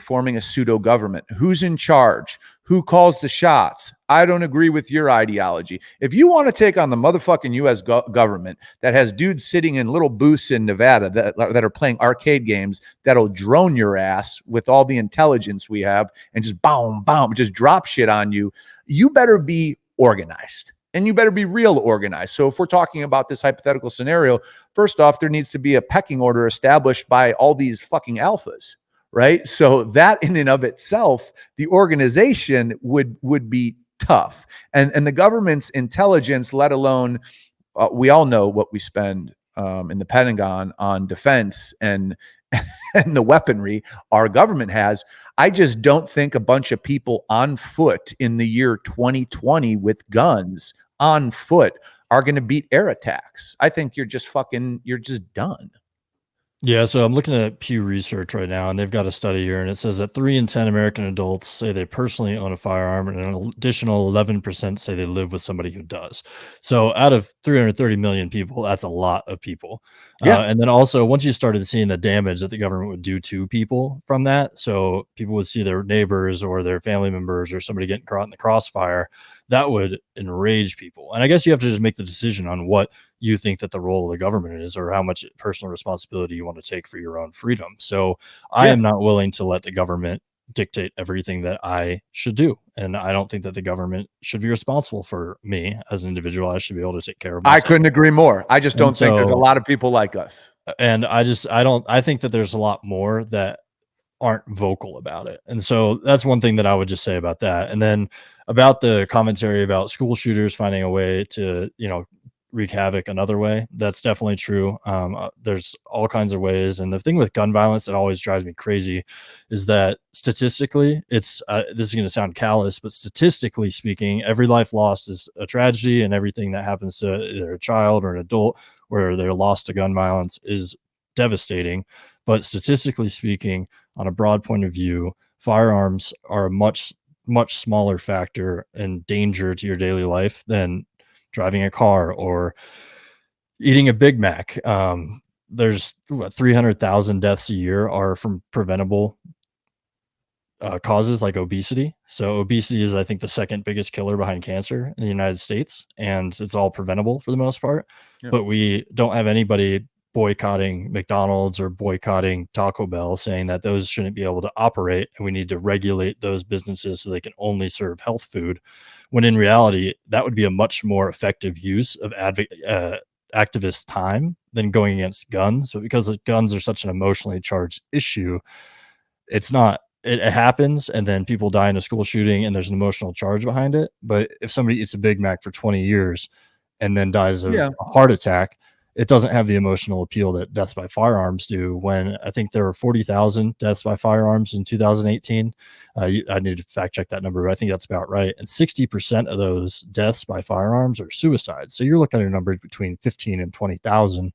forming a pseudo government. Who's in charge? Who calls the shots? I don't agree with your ideology. If you want to take on the motherfucking U.S. government that has dudes sitting in little booths in Nevada that are playing arcade games that'll drone your ass with all the intelligence we have and just boom, just drop shit on you, you better be organized. And you better be real organized. So if we're talking about this hypothetical scenario, first off, there needs to be a pecking order established by all these fucking alphas, right? So that in and of itself, the organization would be tough. And the government's intelligence, let alone, we all know what we spend in the Pentagon on defense and and the weaponry our government has. I just don't think a bunch of people on foot in the year 2020 with guns on foot are going to beat air attacks. I think you're just done. Yeah, so I'm looking at Pew Research right now, and they've got a study here, and it says that 3 in 10 American adults say they personally own a firearm, and an additional 11% say they live with somebody who does. So out of 330 million people, that's a lot of people. Yeah. And then also, once you started seeing the damage that the government would do to people from that, so people would see their neighbors or their family members or somebody getting caught in the crossfire, that would enrage people. And I guess you have to just make the decision on what you think that the role of the government is, or how much personal responsibility you want to take for your own freedom. So I am not willing to let the government dictate everything that I should do. And I don't think that the government should be responsible for me as an individual. I should be able to take care of myself. I couldn't agree more. I just don't think there's a lot of people like us. And I think that there's a lot more that aren't vocal about it. And so that's one thing that I would just say about that. And then about the commentary about school shooters finding a way to, wreak havoc another way. That's definitely true. There's all kinds of ways. And the thing with gun violence that always drives me crazy is that statistically, it's this is going to sound callous, but statistically speaking, every life lost is a tragedy, and everything that happens to either a child or an adult where they're lost to gun violence is devastating. But statistically speaking, on a broad point of view, firearms are a much smaller factor and danger to your daily life than driving a car or eating a Big Mac. There's 300,000 deaths a year are from preventable causes like obesity. So obesity is, I think, the second biggest killer behind cancer in the United States, and it's all preventable for the most part. Yeah. But we don't have anybody boycotting McDonald's or boycotting Taco Bell, saying that those shouldn't be able to operate and we need to regulate those businesses so they can only serve health food, when in reality that would be a much more effective use of activist time than going against guns. But because guns are such an emotionally charged issue, it's not, it happens and then people die in a school shooting and there's an emotional charge behind it. But if somebody eats a Big Mac for 20 years and then dies of a heart attack, it doesn't have the emotional appeal that deaths by firearms do. When I think there were 40,000 deaths by firearms in 2018. I need to fact check that number, but I think that's about right. And 60% of those deaths by firearms are suicides. So you're looking at a number between 15 and 20,000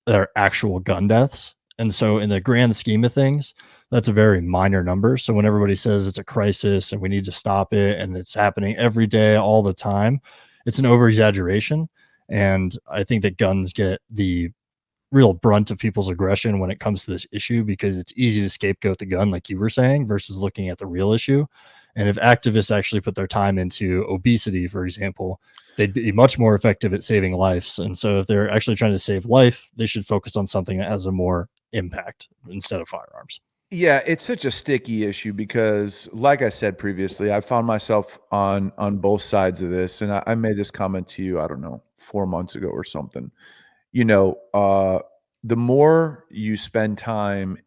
that are actual gun deaths. And so in the grand scheme of things, that's a very minor number. So when everybody says it's a crisis and we need to stop it and it's happening every day, all the time, it's an over exaggeration. And I think that guns get the real brunt of people's aggression when it comes to this issue, because it's easy to scapegoat the gun, like you were saying, versus looking at the real issue. And if activists actually put their time into obesity, for example, they'd be much more effective at saving lives. And so if they're actually trying to save life, they should focus on something that has a more impact instead of firearms. Yeah, it's such a sticky issue because, like I said previously, I found myself on both sides of this, and I made this comment to you, I don't know, 4 months ago or something. You know, the more you spend time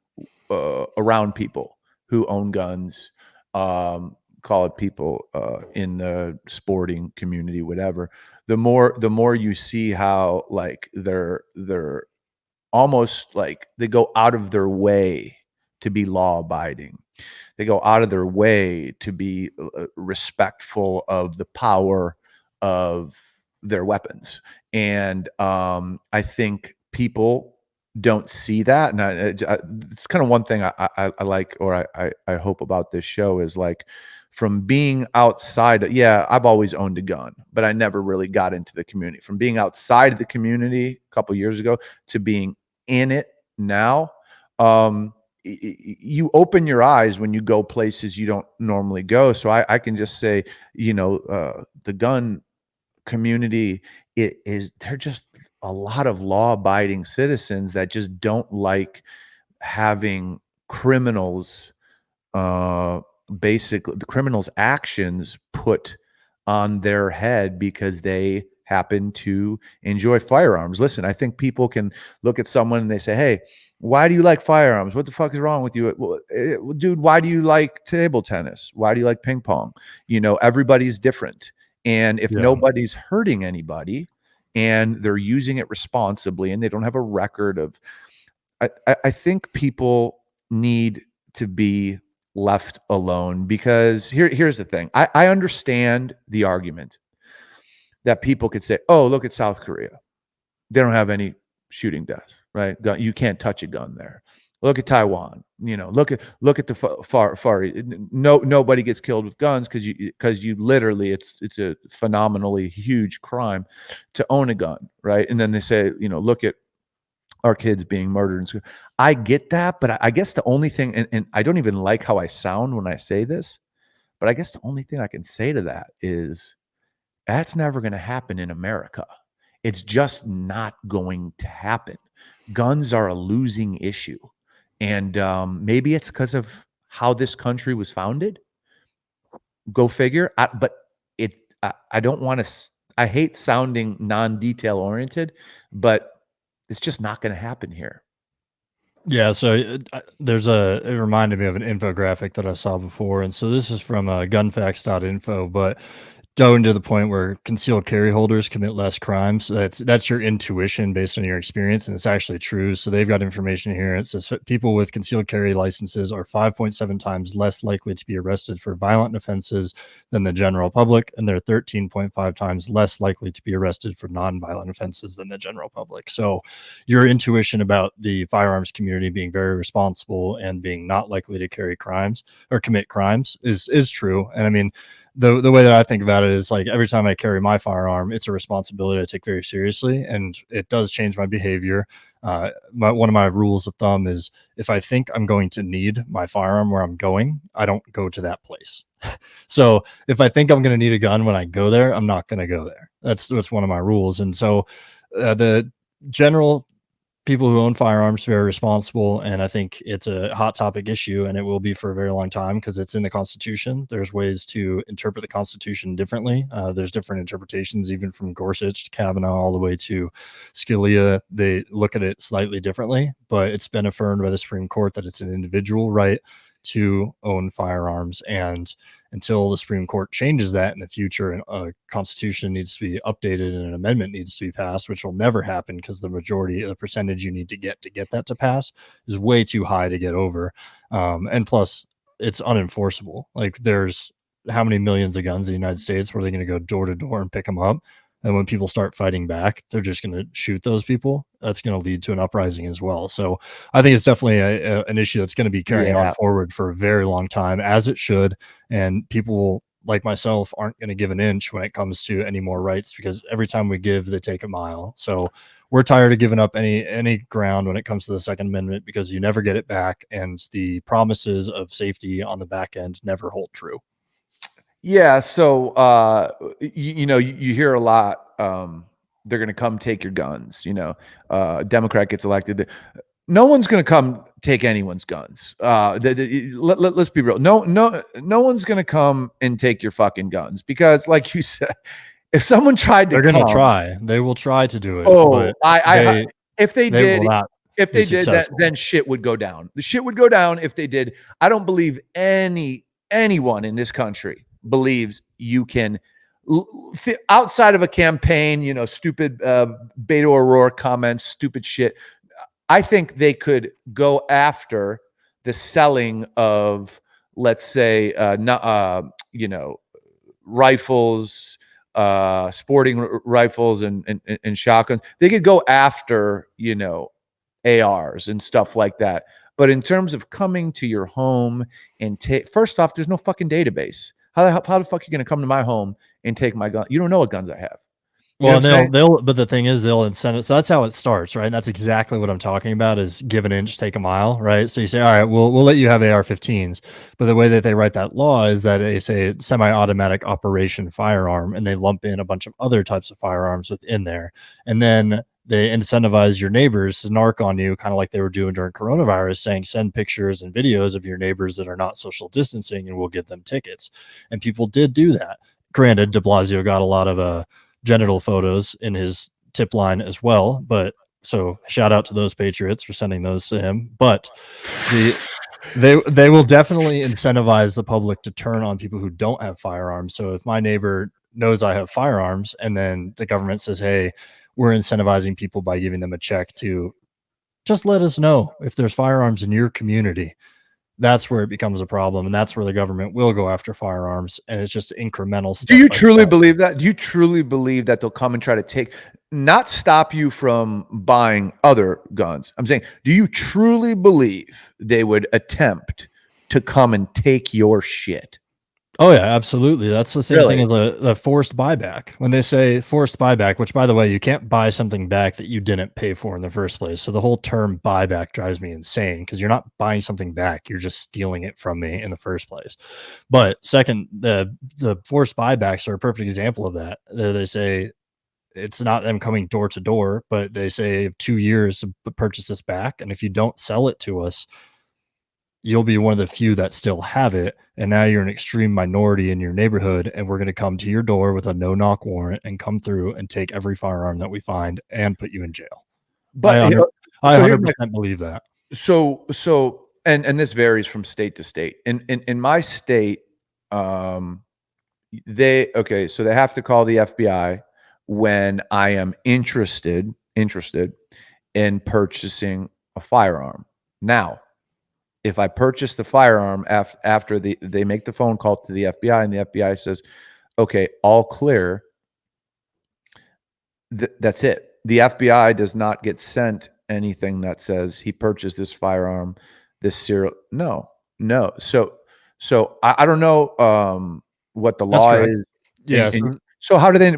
around people who own guns, call it people in the sporting community, whatever, the more you see how like they're almost like they go out of their way to be law abiding. They go out of their way to be respectful of the power of their weapons. And I think people don't see that. And it's kind of one thing I like, or I hope about this show is like from being outside. Yeah, I've always owned a gun, but I never really got into the community. From being outside of the community a couple years ago to being in it now. Um, you open your eyes when you go places you don't normally go. So I can just say, the gun community, they're just a lot of law abiding citizens that just don't like having criminals, uh, basically the criminals' actions put on their head because they happen to enjoy firearms. Listen, I think people can look at someone and they say, "Hey, why do you like firearms? What the fuck is wrong with you?" Well, dude, why do you like table tennis? Why do you like ping pong? Everybody's different. And if Yeah. nobody's hurting anybody and they're using it responsibly and they don't have a record of, I think people need to be left alone because here's the thing. I understand the argument that people could say, "Oh, look at South Korea. They don't have any shooting deaths, right? You can't touch a gun there. Look at Taiwan. Look at the far. No, nobody gets killed with guns because you literally it's a phenomenally huge crime to own a gun, right?" And then they say, look at our kids being murdered in school. I get that, but I guess the only thing, and I don't even like how I sound when I say this, but I guess the only thing I can say to that is that's never going to happen in America. It's just not going to happen. Guns are a losing issue. And maybe it's because of how this country was founded. Go figure. I don't want to, I hate sounding non detail oriented, but it's just not going to happen here. Yeah, so it reminded me of an infographic that I saw before. And so this is from gunfacts.info, but going to the point where concealed carry holders commit less crimes. That's your intuition based on your experience, and it's actually true. So they've got information here. It says people with concealed carry licenses are 5.7 times less likely to be arrested for violent offenses than the general public, and they're 13.5 times less likely to be arrested for nonviolent offenses than the general public. So your intuition about the firearms community being very responsible and being not likely to carry crimes or commit crimes is true. And I mean, the way that I think about it is like every time I carry my firearm, it's a responsibility I take very seriously, and it does change my behavior. One of my rules of thumb is if I think I'm going to need my firearm where I'm going, I don't go to that place. So if I think I'm going to need a gun when I go there, I'm not going to go there. That's one of my rules. And so the general people who own firearms very responsible, and I think it's a hot topic issue, and it will be for a very long time because it's in the Constitution. There's ways to interpret the Constitution differently. There's different interpretations, even from Gorsuch to Kavanaugh all the way to Scalia. They look at it slightly differently, but it's been affirmed by the Supreme Court that it's an individual right to own firearms. And until the Supreme Court changes that in the future, and a constitution needs to be updated and an amendment needs to be passed, which will never happen because the percentage you need to get that to pass is way too high to get over. And plus, it's unenforceable. Like, there's how many millions of guns in the United States where they're going to go door to door and pick them up? And when people start fighting back, they're just going to shoot those people. That's going to lead to an uprising as well. So I think it's definitely an issue that's going to be carrying on Yeah. forward for a very long time, as it should. And people like myself aren't going to give an inch when it comes to any more rights, because every time we give, they take a mile. So we're tired of giving up any ground when it comes to the Second Amendment, because you never get it back, and the promises of safety on the back end never hold true. Yeah. So, you hear a lot. They're going to come take your guns. Democrat gets elected. No one's going to come take anyone's guns. Let's be real. No one's gonna come and take your fucking guns because, like you said, if someone tried to They're gonna come, try. They will try to do it, oh, but if they they will did, not if be they did that, successful. then shit would go down. The shit would go down if they did. I don't believe anyone in this country believes you can outside of a campaign, stupid Beto O'Rourke comments, stupid shit. I think they could go after the selling of, let's say, rifles, sporting rifles and shotguns. They could go after, ARs and stuff like that. But in terms of coming to your home and first off, there's no fucking database. How the fuck are you going to come to my home and take my gun? You don't know what guns I have. Well, and but the thing is, they'll incentive. So that's how it starts, right? And that's exactly what I'm talking about is give an inch, take a mile, right? So you say, all right, we'll let you have AR-15s. But the way that they write that law is that they say semi-automatic operation firearm, and they lump in a bunch of other types of firearms within there. And then they incentivize your neighbors to narc on you, kind of like they were doing during coronavirus, saying send pictures and videos of your neighbors that are not social distancing and we'll give them tickets. And people did do that. Granted, de Blasio got a lot of genital photos in his tip line as well, but so shout out to those patriots for sending those to him. But they will definitely incentivize the public to turn on people who don't have firearms. So if my neighbor knows I have firearms and then the government says, hey, we're incentivizing people by giving them a check to just let us know if there's firearms in your community, that's where it becomes a problem, and that's where the government will go after firearms, and it's just incremental stuff. Do you truly believe that? Do you truly believe that they'll come and try to not stop you from buying other guns? I'm saying, do you truly believe they would attempt to come and take your shit? Oh yeah, absolutely. That's the same thing as the forced buyback. When they say forced buyback, which by the way, you can't buy something back that you didn't pay for in the first place. So the whole term buyback drives me insane because you're not buying something back, you're just stealing it from me in the first place. But second, the forced buybacks are a perfect example of that. They say it's not them coming door to door, but they say 2 years to purchase this back, and if you don't sell it to us, you'll be one of the few that still have it. And now you're an extreme minority in your neighborhood. And we're going to come to your door with a no-knock warrant and come through and take every firearm that we find and put you in jail. But I 100% believe that. So, and this varies from state to state. In my state, so they have to call the FBI when I am interested in purchasing a firearm. Now, if I purchase the firearm after they make the phone call to the FBI and the FBI says, okay, all clear, that's it. The FBI does not get sent anything that says he purchased this firearm, this serial. No. So I don't know what the law is. Yeah. So how do they?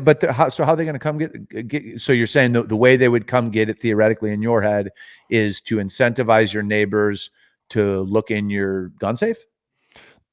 So how are they going to come get? So you're saying the way they would come get it theoretically in your head is to incentivize your neighbors to look in your gun safe?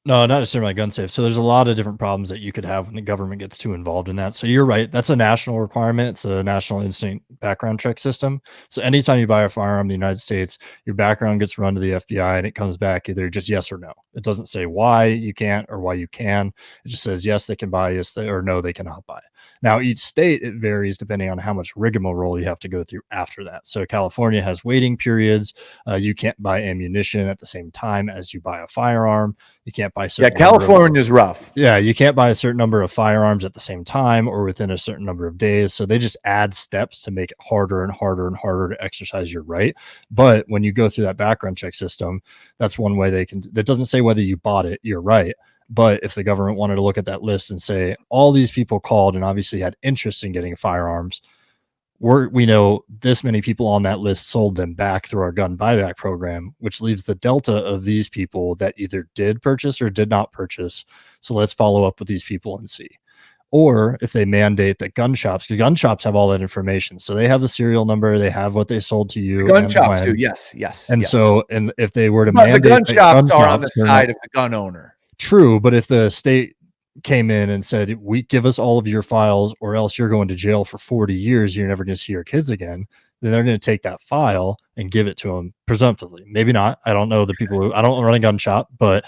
No, not necessarily my gun safe. So there's a lot of different problems that you could have when the government gets too involved in that. So you're right. That's a national requirement. It's a national instant background check system. So anytime you buy a firearm in the United States, your background gets run to the FBI and it comes back either just yes or no. It doesn't say why you can't or why you can. It just says yes, they can buy, or no, they cannot buy. Now, each state, it varies depending on how much rigmarole you have to go through after that. So California has waiting periods. You can't buy ammunition at the same time as you buy a firearm. You can't buy certain. Yeah, California's rough. Yeah, you can't buy a certain number of firearms at the same time or within a certain number of days. So they just add steps to make it harder and harder and harder to exercise your right. But when you go through that background check system, that's one way they can. That doesn't say whether you bought it. You're right. But if the government wanted to look at that list and say all these people called and obviously had interest in getting firearms, we know this many people on that list sold them back through our gun buyback program, which leaves the delta of these people that either did purchase or did not purchase. So let's follow up with these people and see. Or if they mandate that gun shops, because gun shops have all that information. So they have the serial number, they have what they sold to you. Gun shops do, yes. And so, and if they were to mandate, the gun shops are on the side of the gun owner. True, but if the state came in and said, we give us all of your files or else you're going to jail for 40 years, you're never going to see your kids again, then they're going to take that file and give it to them presumptively. Maybe not. I don't know the people who, I don't run a gun shop, but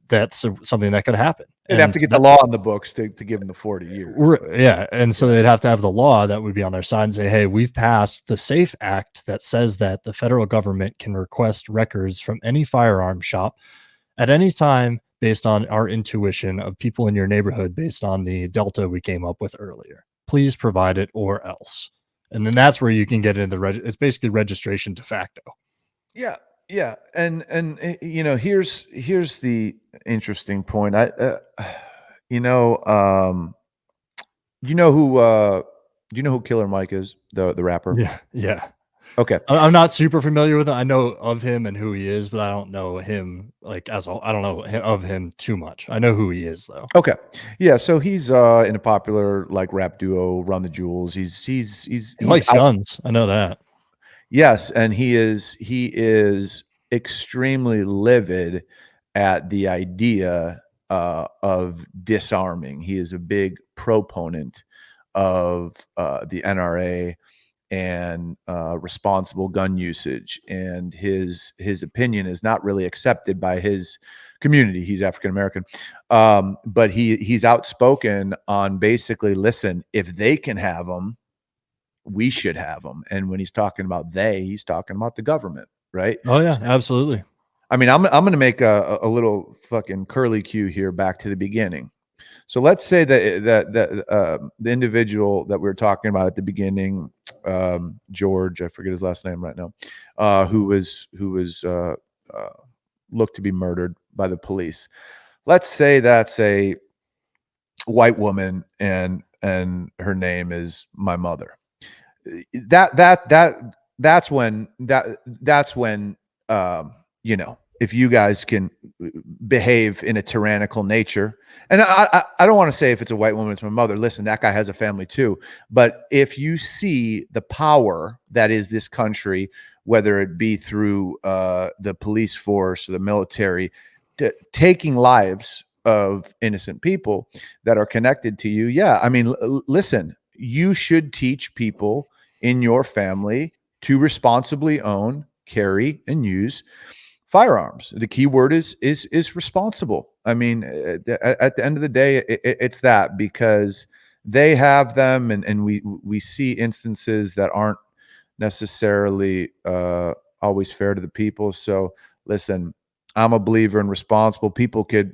that's something that could happen. They'd have to get the law on the books to give them the 40 years. Yeah. And so they'd have to have the law that would be on their side and say, hey, we've passed the SAFE Act that says that the federal government can request records from any firearm shop at any time based on our intuition of people in your neighborhood based on the delta we came up with earlier. Please provide it or else. And then that's where you can get into it's basically registration de facto. Yeah. Yeah. And here's the interesting point. Do you know who Killer Mike is, the rapper? Yeah. Yeah. Okay. I'm not super familiar with him. I know of him and who he is, but I don't know him I don't know of him too much. I know who he is though. Okay. Yeah. So he's in a popular rap duo, Run the Jewels. He likes guns. I know that. Yes, and he is extremely livid at the idea of disarming. He is a big proponent of the NRA and responsible gun usage, and his opinion is not really accepted by his community. He's African American, but he's outspoken on basically, listen, if they can have them, we should have them. And when he's talking about he's talking about the government, right? Oh yeah, absolutely. I mean, I'm going to make a little fucking curly cue here back to the beginning. So let's say that the individual that we were talking about at the beginning, George, I forget his last name right now, who was looked to be murdered by the police. Let's say that's a white woman and her name is my mother. That's when if you guys can behave in a tyrannical nature, and I don't want to say if it's a white woman, it's my mother. Listen, that guy has a family too. But if you see the power that is this country, whether it be through the police force or the military, taking lives of innocent people that are connected to you. Yeah. I mean, listen, you should teach people in your family to responsibly own, carry, and use firearms. The key word is responsible. I mean, at the end of the day, it's that, because they have them, and we see instances that aren't necessarily always fair to the people. So listen, I'm a believer in responsible. People could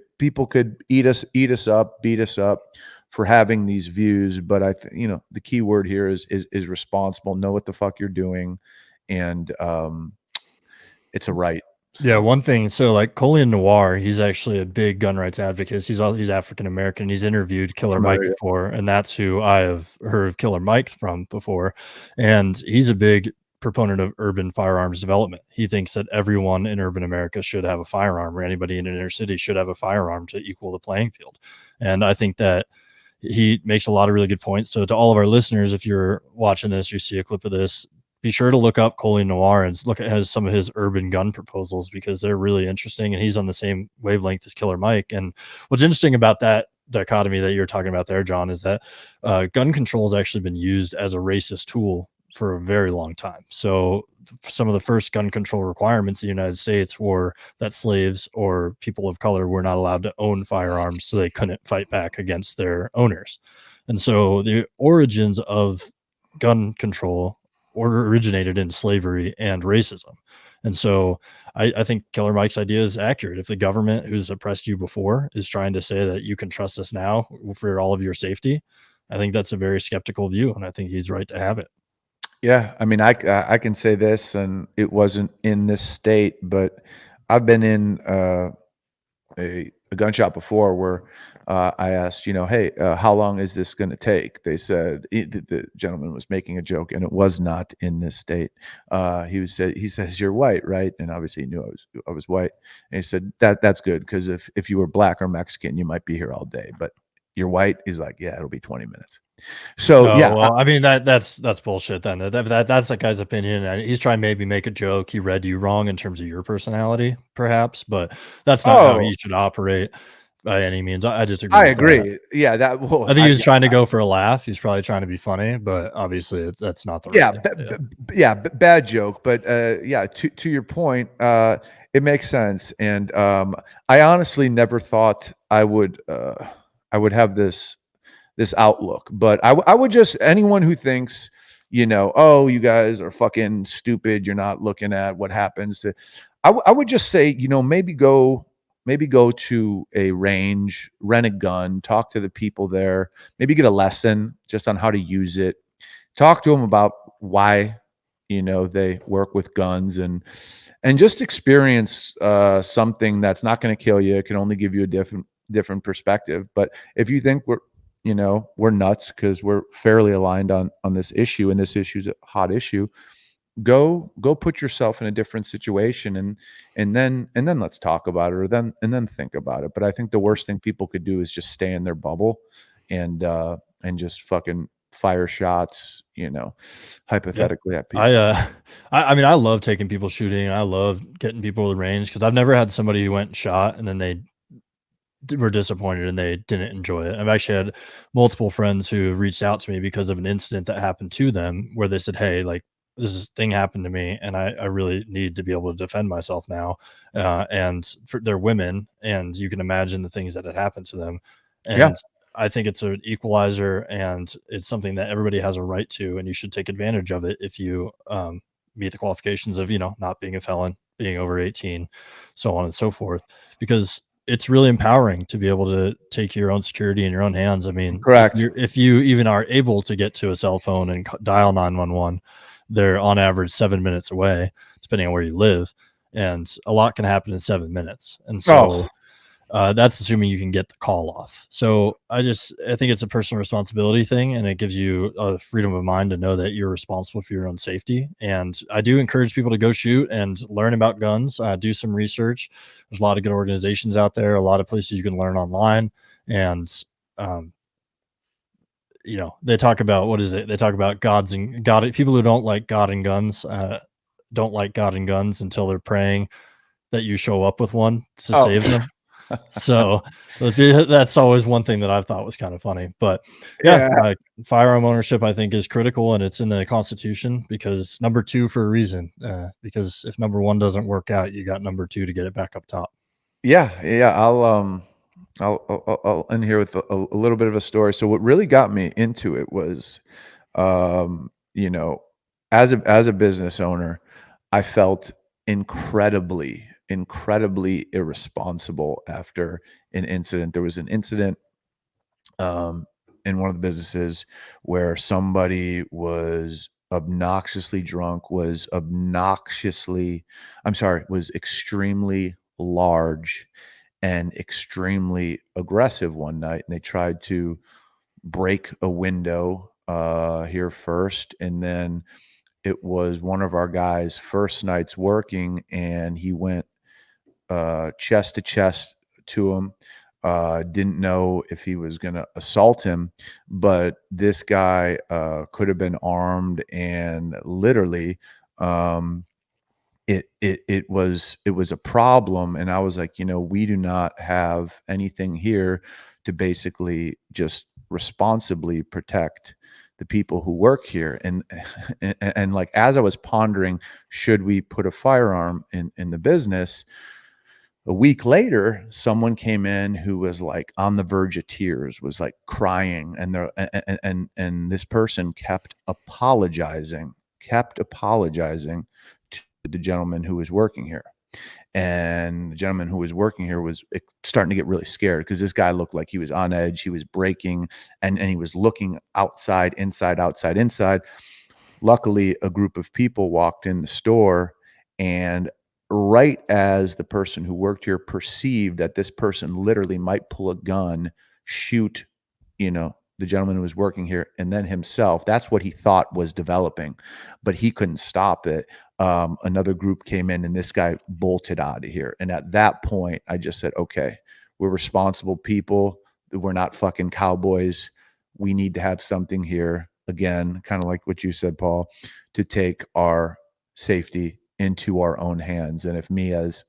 eat us up, beat us up for having these views, but the key word here is responsible. Know what the fuck you're doing, and it's a right. Yeah, one thing. So like Colin Noir, he's actually a big gun rights advocate. He's African American. He's interviewed Killer Mike before, and that's who I have heard of Killer Mike from before. And he's a big proponent of urban firearms development. He thinks that everyone in urban America should have a firearm, or anybody in an inner city should have a firearm to equal the playing field. And I think that he makes a lot of really good points. So to all of our listeners, if you're watching this, you see a clip of this, be sure to look up Colin Noir and look at some of his urban gun proposals, because they're really interesting, and he's on the same wavelength as Killer Mike. And what's interesting about that dichotomy that you're talking about there, John, is that gun control has actually been used as a racist tool for a very long time. So some of the first gun control requirements in the United States were that slaves or people of color were not allowed to own firearms, so they couldn't fight back against their owners. And so the origins of gun control originated in slavery and racism. And so I think Killer Mike's idea is accurate. If the government who's oppressed you before is trying to say that you can trust us now for all of your safety, I think that's a very skeptical view, and I think he's right to have it. Yeah, I mean, I can say this, and it wasn't in this state, but I've been in a gun shop before where I asked, hey, how long is this going to take? They said, the gentleman was making a joke, and it was not in this state. He says, you're white, right? And obviously he knew I was white. And he said, that's good, because if you were black or Mexican, you might be here all day, but you're white. He's like, yeah, it'll be 20 minutes. So yeah, well, I mean that's bullshit. Then that's that guy's opinion, and he's trying to maybe make a joke. He read you wrong in terms of your personality, perhaps, but that's not how he should operate. by any means. I disagree I with that. agree. Yeah, that. Well, I think he was trying to go for a laugh. He's probably trying to be funny, but obviously that's not the right yeah, thing to do. bad joke, but yeah, to your point, it makes sense. And I honestly never thought I would have this outlook, but I would just anyone who thinks, oh, you guys are fucking stupid, you're not looking at what happens to. I would just say, maybe go to a range, rent a gun, talk to the people there, maybe get a lesson just on how to use it, talk to them about why they work with guns, and just experience something that's not going to kill you. It can only give you a different perspective. But if you think we're nuts because we're fairly aligned on this issue, and this issue is a hot issue, go put yourself in a different situation, and then let's talk about it, or then think about it. But I think the worst thing people could do is just stay in their bubble and just fucking fire shots, Yeah. hypothetically at I, people. I mean, I love taking people shooting. I love getting people to range because I've never had somebody who went and shot and then they were disappointed and they didn't enjoy it. I've actually had multiple friends who reached out to me because of an incident that happened to them where they said, "Hey, like thing happened to me and I really need to be able to defend myself now." They're women and you can imagine the things that had happened to them. Yeah. And I think it's an equalizer and it's something that everybody has a right to, and you should take advantage of it if you meet the qualifications of, not being a felon, being over 18, so on and so forth, because it's really empowering to be able to take your own security in your own hands. I mean, Correct. if you even are able to get to a cell phone and dial 911, they're on average 7 minutes away, depending on where you live, and a lot can happen in 7 minutes. And Oh, so that's assuming you can get the call off. So I think it's a personal responsibility thing, and it gives you a freedom of mind to know that you're responsible for your own safety. And I do encourage people to go shoot and learn about guns, do some research. There's a lot of good organizations out there, a lot of places you can learn online, and um, they talk about what is it? They talk about gods and God. People who don't like God and guns don't like God and guns until they're praying that you show up with one to oh, save them. So that's always one thing that I've thought was kind of funny. But yeah, yeah, firearm ownership I think is critical, and it's in the Constitution because number two for a reason. Because if number one doesn't work out, you got number two to get it back up top. yeah. I'll end here with a little bit of a story. So what really got me into it was, um, you know, as a business owner, I felt incredibly irresponsible after an incident. There was an incident um, in one of the businesses where somebody was obnoxiously drunk, was extremely large and extremely aggressive one night. And they tried to break a window here first. And then it was one of our guys' first nights working, and he went chest to chest to him. Didn't know if he was going to assault him, but this guy could have been armed, and literally, um, it was a problem. And I was like, we do not have anything here to basically just responsibly protect the people who work here. And like, as I was pondering, should we put a firearm in the business? A week later, someone came in who was like on the verge of tears, was like crying, and this person kept apologizing to the gentleman who was working here. And the gentleman who was working here was starting to get really scared because this guy looked like he was on edge. He was breaking, and he was looking outside, inside, outside, inside. Luckily, a group of people walked in the store, and right as the person who worked here perceived that this person literally might pull a gun, shoot, the gentleman who was working here, and then himself. That's what he thought was developing, but he couldn't stop it. Another group came in, and this guy bolted out of here. And at that point, I just said, okay, we're responsible people. We're not fucking cowboys. We need to have something here, again, kind of like what you said, Paul, to take our safety into our own hands. And if me as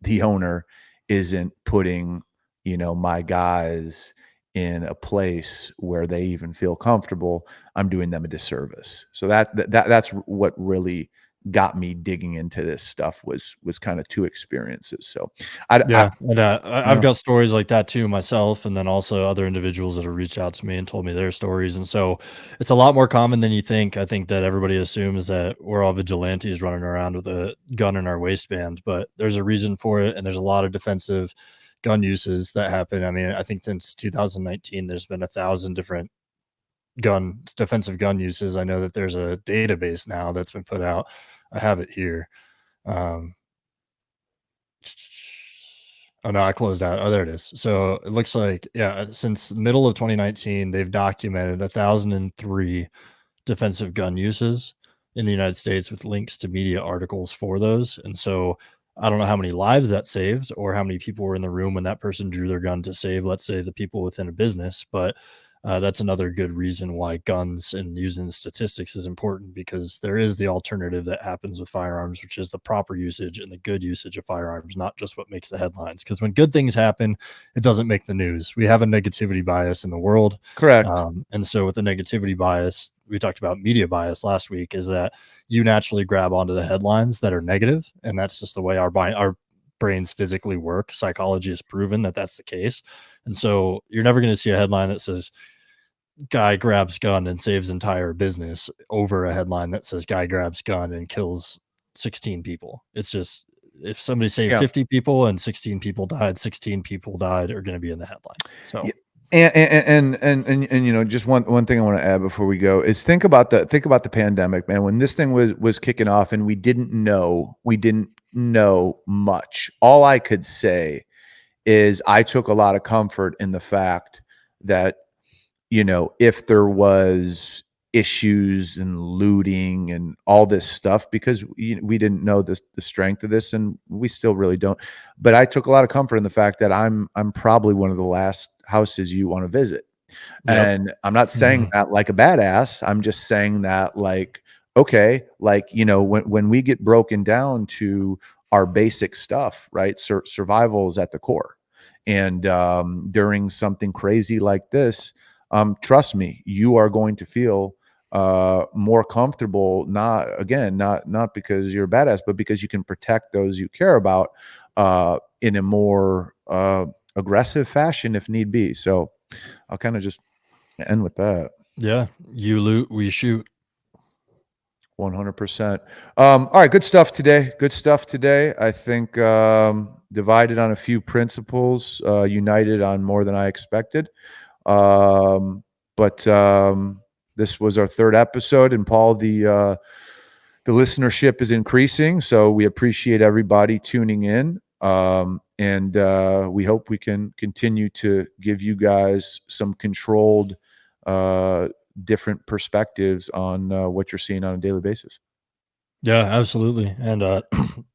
the owner isn't putting my guys in a place where they even feel comfortable, I'm doing them a disservice. So that's what really got me digging into this stuff was kind of 2 experiences. So Yeah, and, I've yeah, got stories like that too myself, and then also other individuals that have reached out to me and told me their stories, and so it's a lot more common than you think. I think that everybody assumes that we're all vigilantes running around with a gun in our waistband, but there's a reason for it, and there's a lot of defensive gun uses that happen. I mean, I think since 2019, there's been 1,000 different defensive gun uses. I know that there's a database now that's been put out. I have it here. Um Oh, no, I closed out. Oh, there it is. So it looks like, yeah, since the middle of 2019, they've documented 1,003 defensive gun uses in the United States with links to media articles for those. And so I don't know how many lives that saved or how many people were in the room when that person drew their gun to save, let's say, the people within a business. But that's another good reason why guns and using the statistics is important, because there is the alternative that happens with firearms, which is the proper usage and the good usage of firearms, not just what makes the headlines. Because when good things happen, it doesn't make the news. We have a negativity bias in the world. correct. And so with the negativity bias, we talked about media bias last week, is that you naturally grab onto the headlines that are negative, and that's just the way our brains physically work. Psychology has proven that that's the case. And so you're never going to see a headline that says guy grabs gun and saves entire business over a headline that says guy grabs gun and kills 16 people. It's just, if somebody saved Yeah. 50 people and 16 people died, 16 people died are going to be in the headline. So Yeah. And just one thing I want to add before we go is think about the pandemic, man. When this thing was kicking off and we didn't know much. All I could say is I took a lot of comfort in the fact that, if there was issues and looting and all this stuff, because we didn't know the strength of this, and we still really don't. But I took a lot of comfort in the fact that I'm probably one of the last houses you want to visit. yep. And I'm not saying Mhm. that like a badass. I'm just saying that like, okay, like, when we get broken down to our basic stuff, right? Survival is at the core. And during something crazy like this, trust me, you are going to feel more comfortable, not because you're a badass, but because you can protect those you care about in a more aggressive fashion if need be. So I'll kind of just end with that. Yeah. You loot, we shoot. 100%. All right, good stuff today. I think divided on a few principles, united on more than I expected. But this was our 3rd episode, and Paul, the listenership is increasing, so we appreciate everybody tuning in. And we hope we can continue to give you guys some controlled, different perspectives on what you're seeing on a daily basis. Yeah, absolutely. And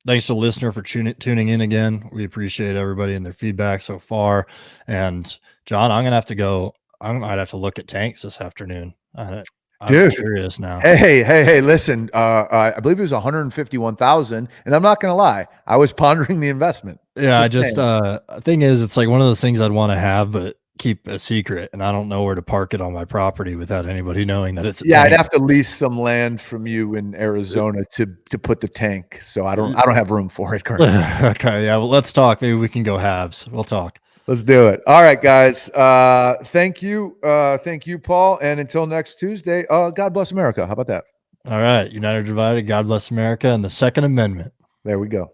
thanks to the listener for tuning in again. We appreciate everybody and their feedback so far. And John, I'm gonna have to go. I might have to look at tanks this afternoon. I'm Dude. curious now. Hey, listen, I believe it was 151,000, and I'm not going to lie, I was pondering the investment. Yeah, I Just just saying. thing is, it's like one of those things I'd want to have, but keep a secret, and I don't know where to park it on my property without anybody knowing that it's a Yeah, I'd tank. have to lease some land from you in Arizona to put the tank. So I don't have room for it currently. Okay, yeah, well, let's talk. Maybe we can go halves. We'll talk. Let's do it. All right, guys. Thank you, Paul. And until next Tuesday, God bless America. How about that? All right, United Divided, God bless America, and the Second Amendment. There we go.